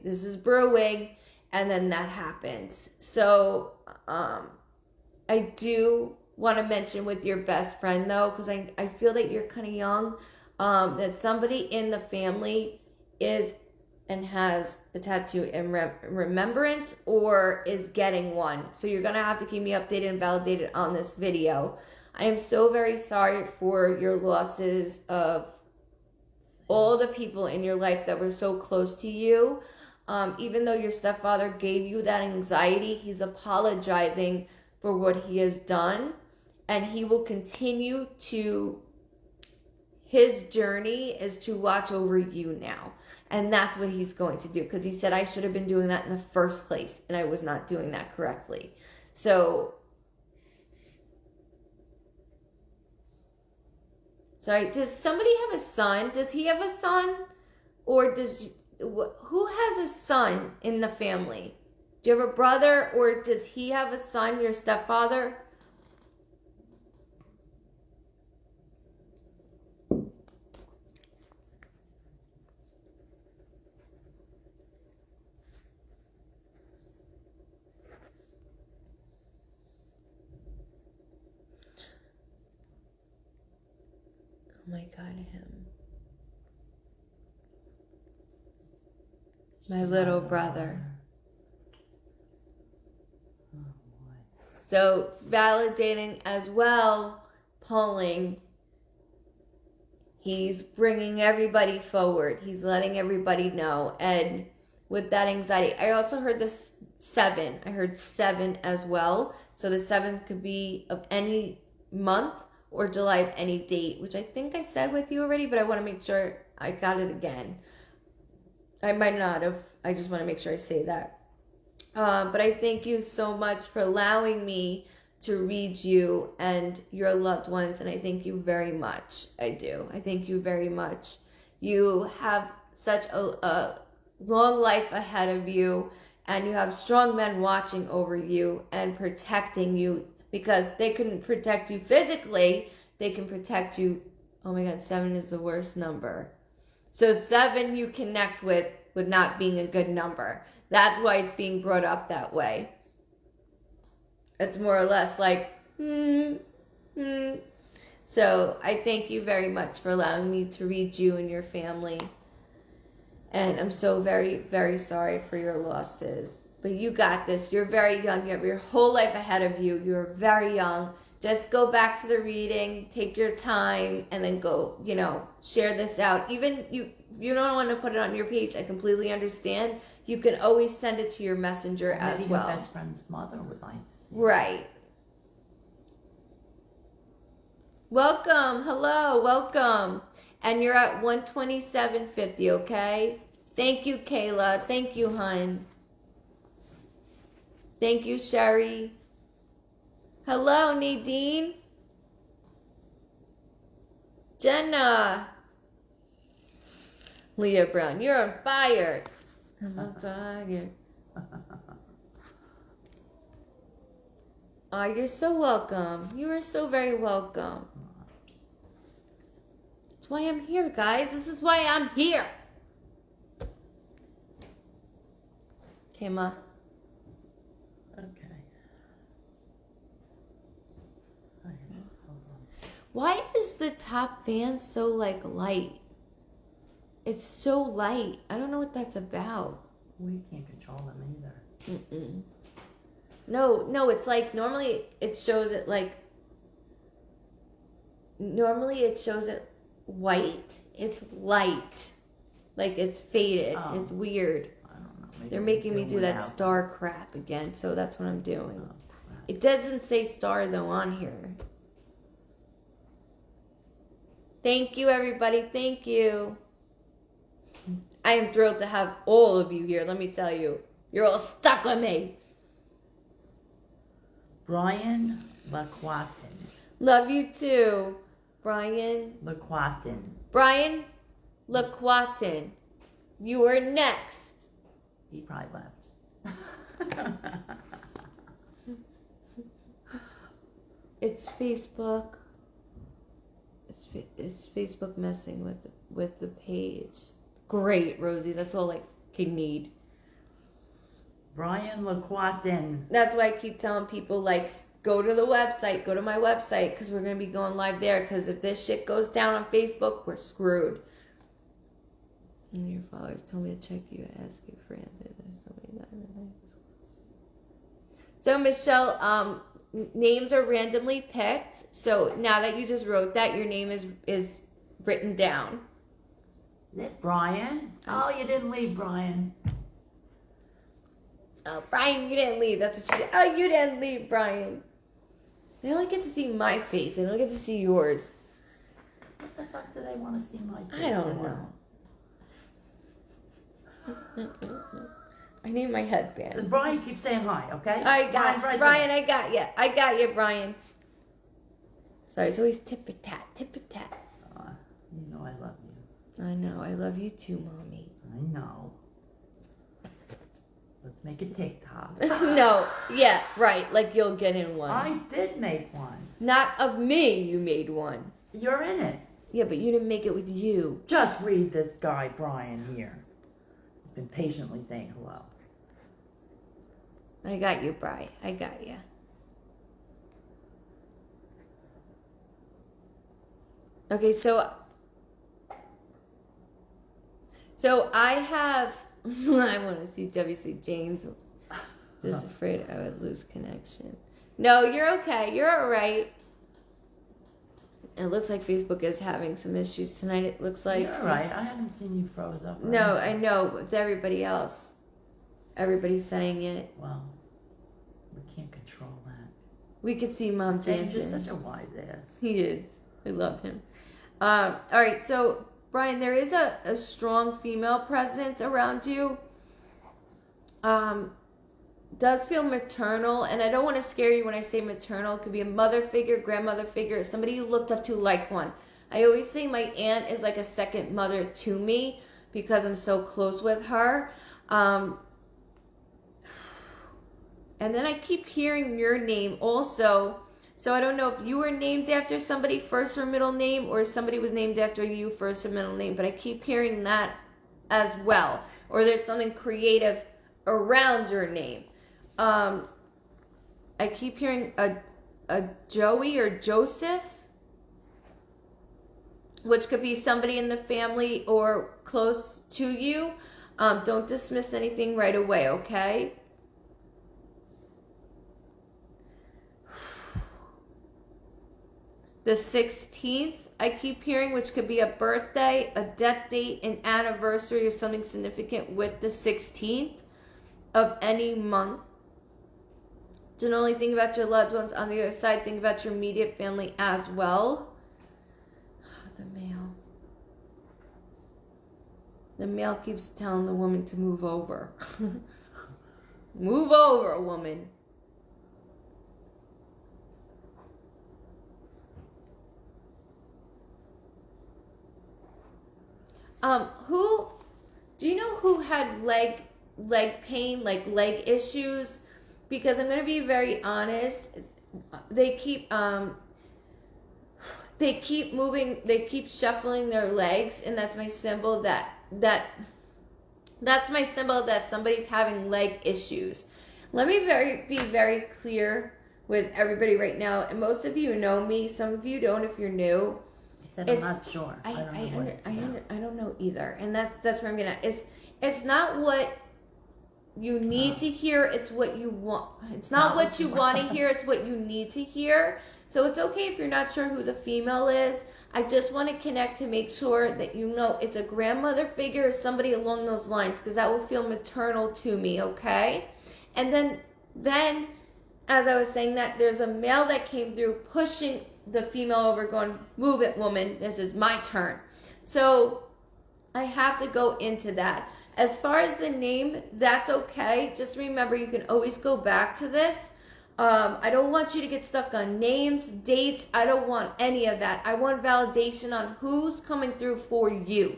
and then that happens. So I do want to mention with your best friend though, because I feel that you're kind of young, that somebody in the family is and has a tattoo in remembrance or is getting one. So you're going to have to keep me updated and validated on this video. I am so very sorry for your losses of all the people in your life that were so close to you. Even though your stepfather gave you that anxiety, he's apologizing for what he has done. And he will continue to his journey is to watch over you now. And that's what he's going to do. Because he said, I should have been doing that in the first place. And I was not doing that correctly. So, sorry, does somebody have a son? Does he have a son? Or who has a son in the family? Do you have a brother, or does he have a son, your stepfather? Oh my God, him. My little brother. So validating as well, pulling. He's bringing everybody forward. He's letting everybody know. And with that anxiety, I also heard this 7. I heard 7 as well. So the 7th could be of any month or July of any date, which I think I said with you already, but I want to make sure I got it again. I might not have. I just want to make sure I say that. But I thank you so much for allowing me to read you and your loved ones. And I thank you very much. I do. I thank you very much. You have such a long life ahead of you. And you have strong men watching over you and protecting you. Because they couldn't protect you physically. They can protect you. Oh my God, 7 is the worst number. So 7 you connect with not being a good number. That's why it's being brought up that way. It's more or less like, So I thank you very much for allowing me to read you and your family. And I'm so very, very sorry for your losses. But you got this. You're very young. You have your whole life ahead of you. You're very young. Just go back to the reading, take your time, and then go, share this out. Even you don't want to put it on your page. I completely understand. You can always send it to your messenger as well. Maybe your best friend's mother would like to see it. Right. Welcome. Hello. Welcome. And you're at 127.50, okay? Thank you, Kayla. Thank you, hon. Thank you, Sherry. Hello, Nadine. Jenna. Leah Brown, you're on fire. I'm on fire. Oh, you're so welcome. You are so very welcome. That's why I'm here, guys. This is why I'm here. Okay, Ma. Okay. Why is the top fan so light? It's so light. I don't know what that's about. We can't control them either. Mm-mm. No, it's like normally it shows it white. It's light. Like it's faded. Oh. It's weird. I don't know. Maybe They're making me do that without. star crap again, so that's what I'm doing. Oh, crap. It doesn't say star though on here. Thank you, everybody. Thank you. I am thrilled to have all of you here. Let me tell you. You're all stuck with me. Brian LaQuatin. Love you too. Brian LaQuatin. You are next. He probably left. It's Facebook. It's Facebook messing with the page. Great, Rosie. That's all I can need. Brian LaQuatin. That's why I keep telling people, go to the website. Go to my website because we're going to be going live there. Because if this shit goes down on Facebook, we're screwed. And your followers told me to check you, ask you for answers. There's somebody that So, Michelle, names are randomly picked. So now that you just wrote that, your name is written down. This Brian? Oh, you didn't leave, Brian. Oh, Brian, you didn't leave. That's what she did. Oh, you didn't leave, Brian. They only get to see my face. They don't get to see yours. What the fuck do they want to see my face I don't for? know. I need my headband. Brian keeps saying hi, okay? I got Brian's right Brian. there. I got you. I got you, Brian. Sorry, it's always tip a tat, tip a tat. You know I love you. I know. I love you too, mommy. I know. Let's make a TikTok. No. Yeah. Right. Like you'll get in one. I did make one. Not of me. You made one. You're in it. Yeah, but you didn't make it with you. Just read this guy, Brian, here. He's been patiently saying hello. I got you, Brian. I got you. Okay, so I have. I want to see WC James. Just afraid I would lose connection. No, you're okay. You're all right. It looks like Facebook is having some issues tonight. It looks like. You're all right. I haven't seen you froze up. No, I know. With everybody else, everybody's saying it. Well, we can't control that. We could see Mom James Jansen. is such a wise ass. He is. I love him. All right, so Brian, there is a strong female presence around you. Does feel maternal, and I don't want to scare you when I say maternal. It could be a mother figure, grandmother figure, somebody you looked up to like one. I always say my aunt is like a second mother to me because I'm so close with her. And then I keep hearing your name also. So I don't know if you were named after somebody first or middle name, or somebody was named after you first or middle name, but I keep hearing that as well. Or there's something creative around your name. I keep hearing a Joey or Joseph, which could be somebody in the family or close to you. Don't dismiss anything right away, okay? The 16th, I keep hearing, which could be a birthday, a death date, an anniversary, or something significant with the 16th of any month. Don't only think about your loved ones on the other side, think about your immediate family as well. The male. The male keeps telling the woman to move over. Move over, woman. Who do you know who had leg pain, like leg issues? Because I'm gonna be very honest, they keep moving, they keep shuffling their legs, and that's my symbol that's my symbol that somebody's having leg issues. Let me be very clear with everybody right now, and most of you know me, some of you don't if you're new. Said I'm not sure. I don't know either, and that's where I'm gonna. It's not what you need to hear. It's what you want. It's not what you want to hear. It's what you need to hear. So it's okay if you're not sure who the female is. I just want to connect to make sure that you know it's a grandmother figure or somebody along those lines, because that will feel maternal to me. Okay, and then as I was saying that, there's a male that came through pushing the female over, going, move it, woman, this is my turn. So I have to go into that. As far as the name, that's okay. Just remember, you can always go back to this. I don't want you to get stuck on names, dates. I don't want any of that. I want validation on who's coming through for you.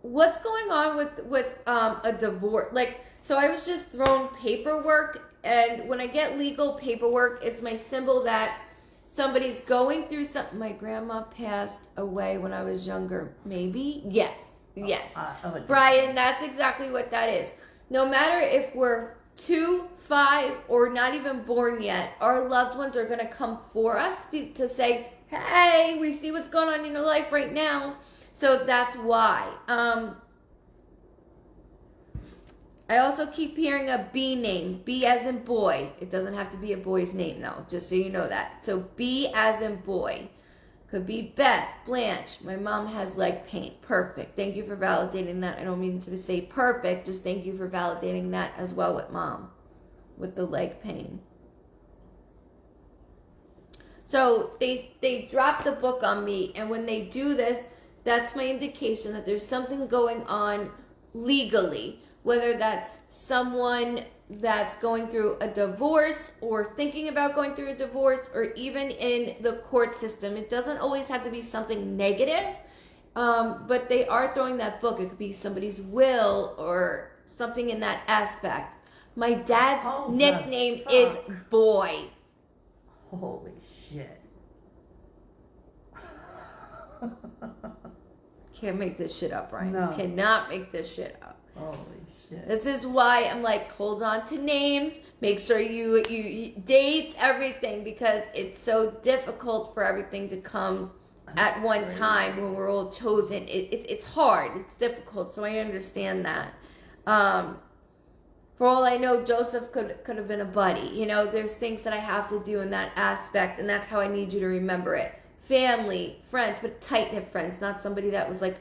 What's going on with a divorce? Like, so I was just thrown paperwork, and when I get legal paperwork, it's my symbol that somebody's going through something. My grandma passed away when I was younger. Maybe? Yes. Brian, that's exactly what that is. No matter if we're 2, 5, or not even born yet, our loved ones are going to come for us to say, hey, we see what's going on in your life right now. So that's why. I also keep hearing a B name. B as in boy. It doesn't have to be a boy's name though, just so you know that. So B as in boy. Could be Beth, Blanche. My mom has leg pain. Perfect. Thank you for validating that. I don't mean to say perfect, just thank you for validating that as well with mom, with the leg pain. So they drop the book on me, and when they do this, that's my indication that there's something going on legally, whether that's someone that's going through a divorce or thinking about going through a divorce, or even in the court system. It doesn't always have to be something negative, but they are throwing that book. It could be somebody's will or something in that aspect. My dad's nickname is Boy. Holy shit. Can't make this shit up, Ryan. No. Cannot make this shit up. Holy shit. This is why I'm like, hold on to names. Make sure you dates, everything, because it's so difficult for everything to come at one time when we're all chosen. It's hard. It's difficult. So I understand that. For all I know, Joseph could have been a buddy. You know, there's things that I have to do in that aspect, and that's how I need you to remember it. Family, friends, but tight-knit friends, not somebody that was like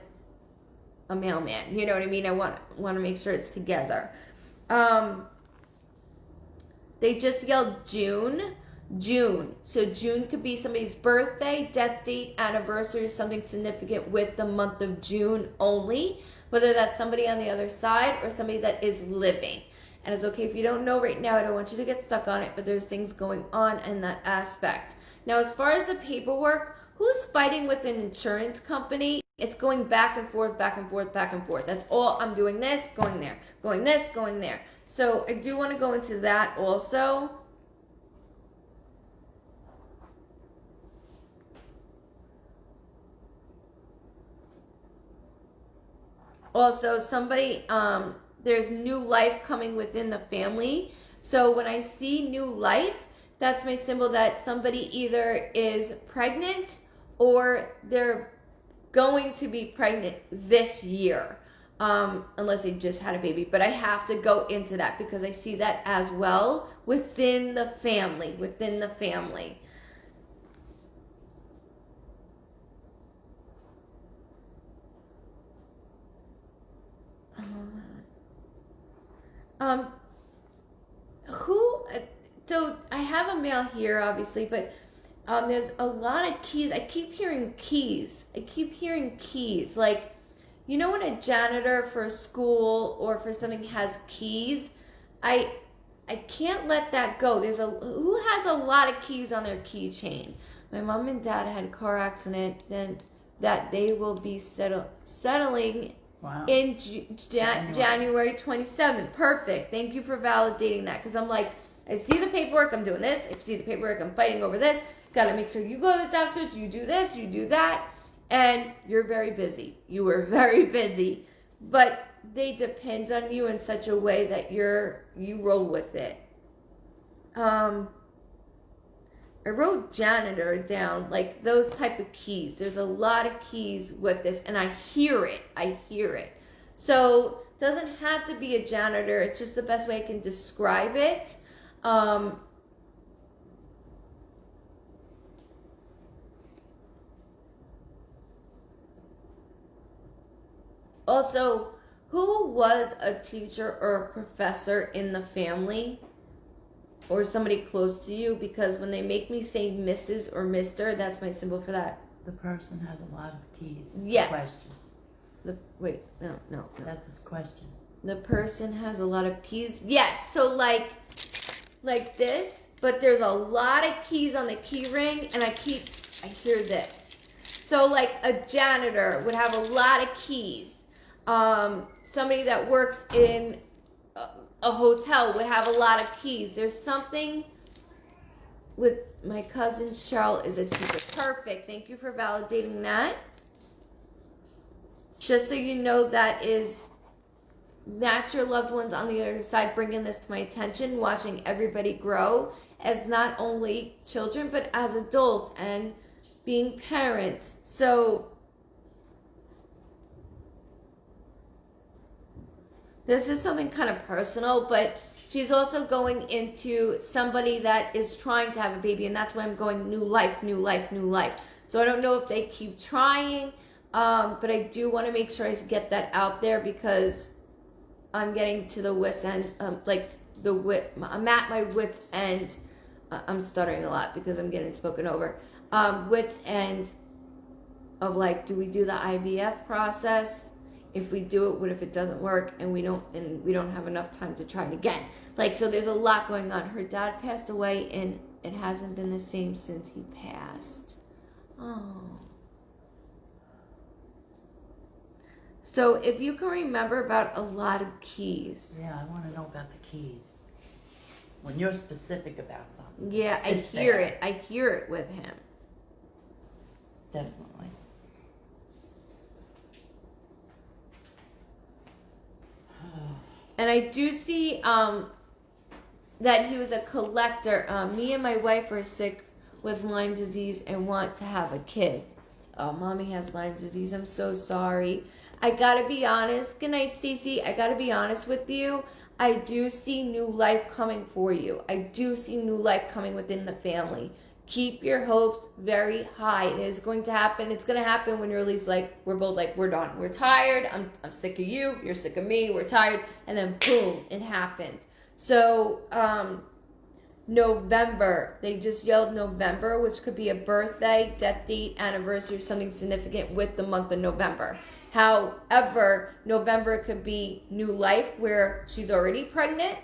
a mailman. You know what I mean? I want to make sure it's together. They just yelled June. So June could be somebody's birthday, death date, anniversary, or something significant with the month of June only. Whether that's somebody on the other side or somebody that is living. And it's okay if you don't know right now. I don't want you to get stuck on it, but there's things going on in that aspect. Now, as far as the paperwork, who's fighting with an insurance company? It's going back and forth, back and forth, back and forth. That's all. I'm doing this, going there, going this, going there. So I do want to go into that also. Also, somebody, there's new life coming within the family. So when I see new life, that's my symbol that somebody either is pregnant or they're going to be pregnant this year, unless they just had a baby. But I have to go into that because I see that as well within the family, So I have a male here, obviously, but there's a lot of keys. I keep hearing keys. Like, you know when a janitor for a school or for something has keys? I can't let that go. Who has a lot of keys on their keychain? My mom and dad had a car accident, then that they will be settling in January 27th. Perfect. Thank you for validating that, because I'm like, I see the paperwork, I'm doing this. I see the paperwork, I'm fighting over this. Got to make sure you go to the doctors, you do this, you do that. And you're very busy. You were very busy. But they depend on you in such a way that you roll with it. I wrote janitor down, like those type of keys. There's a lot of keys with this, and I hear it. So it doesn't have to be a janitor. It's just the best way I can describe it. Also, who was a teacher or a professor in the family or somebody close to you? Because when they make me say Mrs. or Mr., that's my symbol for that. The person has a lot of keys. Yes. Question. Wait, no. That's his question. The person has a lot of keys. Yes, so like this, but there's a lot of keys on the key ring, and I hear this. So like a janitor would have a lot of keys. Somebody that works in a hotel would have a lot of keys. There's something with my cousin Cheryl is a teacher. Perfect. Thank you for validating that. Just so you know, that is not your loved ones on the other side bringing this to my attention, watching everybody grow as not only children, but as adults and being parents. So this is something kind of personal, but she's also going into somebody that is trying to have a baby, and that's why I'm going new life. So I don't know if they keep trying, but I do want to make sure I get that out there because I'm getting to the wit's end, I'm at my wit's end I'm stuttering a lot because I'm getting spoken over. Wits end of like, do we do the IVF process? If we do it, what if it doesn't work and we don't have enough time to try it again? Like, so there's a lot going on. Her dad passed away and it hasn't been the same since he passed. Oh. So if you can remember about a lot of keys. Yeah, I want to know about the keys. When you're specific about something. Yeah, I hear it. I hear it with him. Definitely. And I do see that he was a collector. Me and my wife are sick with Lyme disease and want to have a kid. Oh, mommy has Lyme disease. I'm so sorry. I gotta be honest. Good night, Stacy. I gotta be honest with you. I do see new life coming for you. I do see new life coming within the family. Keep your hopes very high. It is going to happen. It's going to happen when you're at least like, we're both like, we're done. We're tired. I'm sick of you. You're sick of me. We're tired. And then boom, it happens. So, November, they just yelled November, which could be a birthday, death date, anniversary, something significant with the month of November. However, November could be new life where she's already pregnant,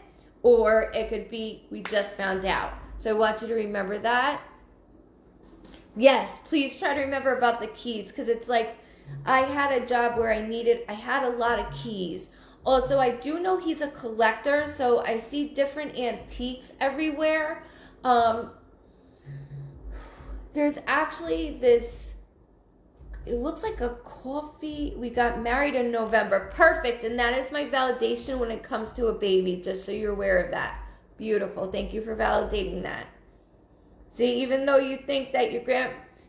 or it could be we just found out. So I want you to remember that. Yes, please try to remember about the keys, because it's like I had a job where I had a lot of keys. Also, I do know he's a collector, so I see different antiques everywhere. There's actually this, it looks like a coffee. We got married in November. Perfect, and that is my validation when it comes to a baby, just so you're aware of that. Beautiful. Thank you for validating that. See, even though you think that your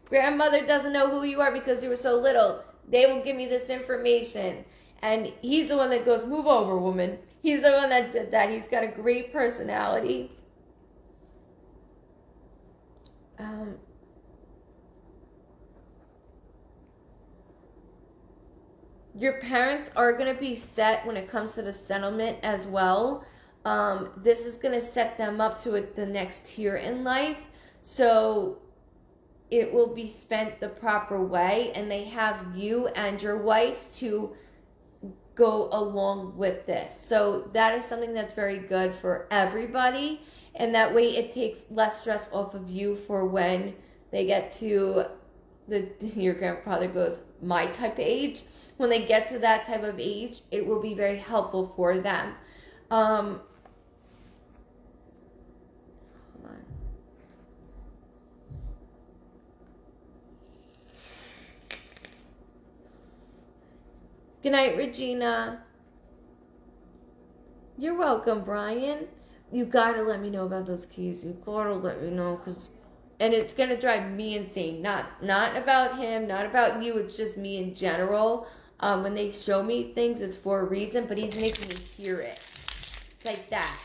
grandmother doesn't know who you are because you were so little, they will give me this information. And he's the one that goes, move over, woman. He's the one that did that. He's got a great personality. Your parents are going to be set when it comes to the settlement as well. This is going to set them up to the next tier in life. So it will be spent the proper way, and they have you and your wife to go along with this. So that is something that's very good for everybody, and that way it takes less stress off of you for when they get to your grandfather goes, my type of age. When they get to that type of age, it will be very helpful for them. Hold on. Good night, Regina. You're welcome, Brian. You gotta let me know about those keys. You gotta let me know, and it's gonna drive me insane. Not about him, not about you. It's just me in general. When they show me things, it's for a reason, but he's making me hear it. It's like that.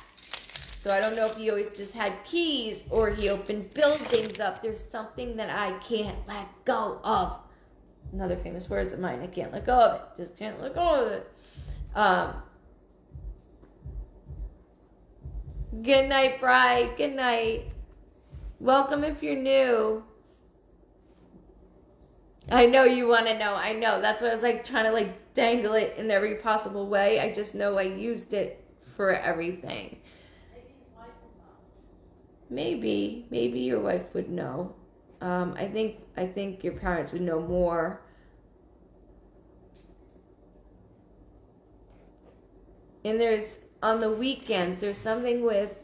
So I don't know if he always just had keys or he opened buildings up. There's something that I can't let go of. Another famous words of mine. I can't let go of it. Just can't let go of it. Good night, Bri. Good night. Welcome if you're new. I know you want to know. I know. That's why I was like trying to like dangle it in every possible way. I just know I used it for everything. Maybe your wife would know. I think your parents would know more. And there's on the weekends. There's something with.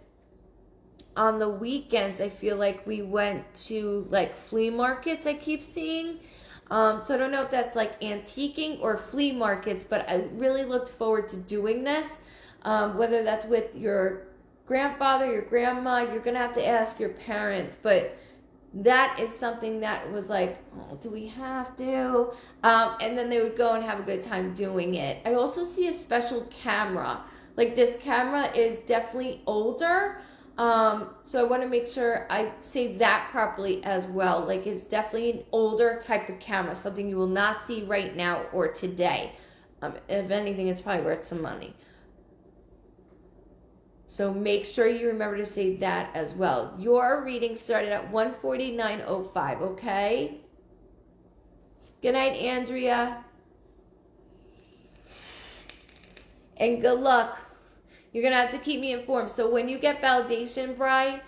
On the weekends, I feel like we went to like flea markets. I keep seeing. So I don't know if that's like antiquing or flea markets, but I really looked forward to doing this. Whether that's with your grandfather, your grandma, you're going to have to ask your parents. But that is something that was like, oh, do we have to? And then they would go and have a good time doing it. I also see a special camera. Like this camera is definitely older. So I want to make sure I say that properly as well. Like it's definitely an older type of camera, something you will not see right now or today. If anything, it's probably worth some money. So make sure you remember to say that as well. Your reading started at 1:49:05, okay? Good night, Andrea. And good luck. You're going to have to keep me informed. So when you get validation, Bri,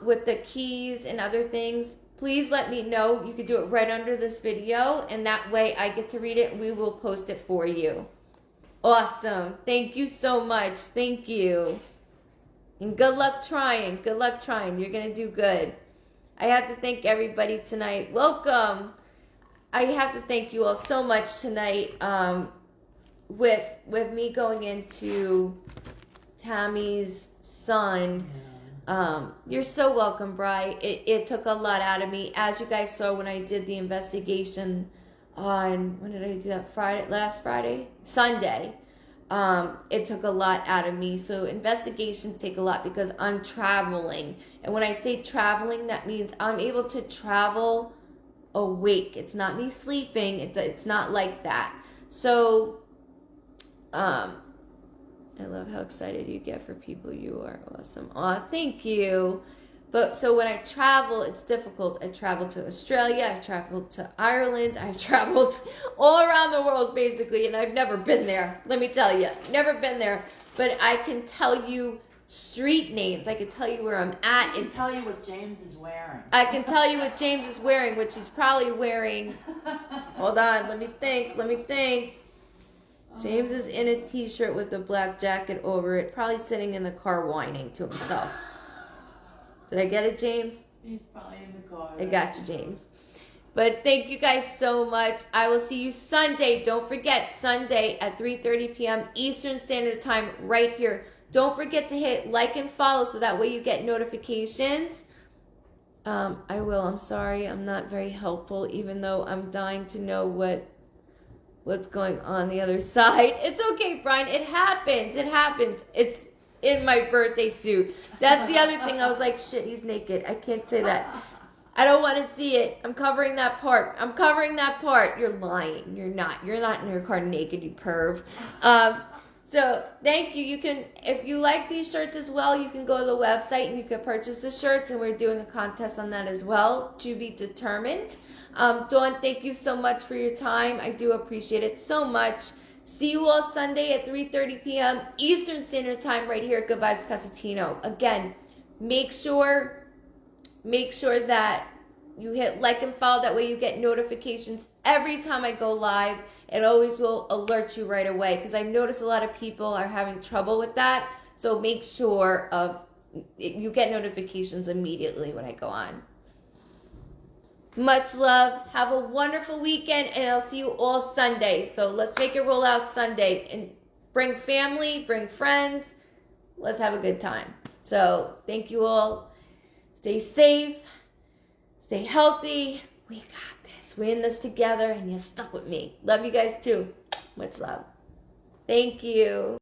with the keys and other things, please let me know. You could do it right under this video, and that way I get to read it and we will post it for you. Awesome. Thank you so much. Thank you. And good luck trying. Good luck trying. You're going to do good. I have to thank everybody tonight. Welcome. I have to thank you all so much tonight with me going into Tammy's son. You're so welcome, Bri. It took a lot out of me. As you guys saw when I did the investigation on, when did I do that? Last Friday? Sunday. It took a lot out of me. So investigations take a lot because I'm traveling. And when I say traveling, that means I'm able to travel awake. It's not me sleeping. It's not like that. So, I love how excited you get for people. You are awesome. Aw, thank you. But so when I travel, it's difficult. I traveled to Australia. I've traveled to Ireland. I've traveled all around the world, basically, and I've never been there. Let me tell you, never been there. But I can tell you street names. I can tell you where I'm at. I can tell you what James is wearing. I can tell you what James is wearing, which he's probably wearing. Hold on, let me think. James is in a t-shirt with a black jacket over it, probably sitting in the car whining to himself. Did I get it, James? He's probably in the car. I got you, James. But thank you guys so much. I will see you Sunday. Don't forget, Sunday at 3:30 p.m. Eastern Standard Time right here. Don't forget to hit like and follow so that way you get notifications. I will. I'm sorry. I'm not very helpful, even though I'm dying to know what's going on the other side. It's okay, Brian. It happens. It's in my birthday suit. That's the other thing. I was like, shit, he's naked. I can't say that. I don't want to see it. I'm covering that part. You're lying. You're not in your car naked, you perv. So thank you. You can, if you like these shirts as well, you can go to the website and you can purchase the shirts, and we're doing a contest on that as well, to be determined. Dawn, thank you so much for your time. I do appreciate it so much. See you all Sunday at 3:30 p.m. Eastern Standard Time right here at Goodvibes Cosentino. Again, make sure that you hit like and follow. That way you get notifications every time I go live. It always will alert you right away, because I've noticed a lot of people are having trouble with that. So make sure you get notifications immediately when I go on. Much love. Have a wonderful weekend, and I'll see you all Sunday. So let's make it roll out Sunday. And bring family, bring friends. Let's have a good time. So thank you all. Stay safe. Stay healthy. We got this. We're in this together, and you're stuck with me. Love you guys too. Much love. Thank you.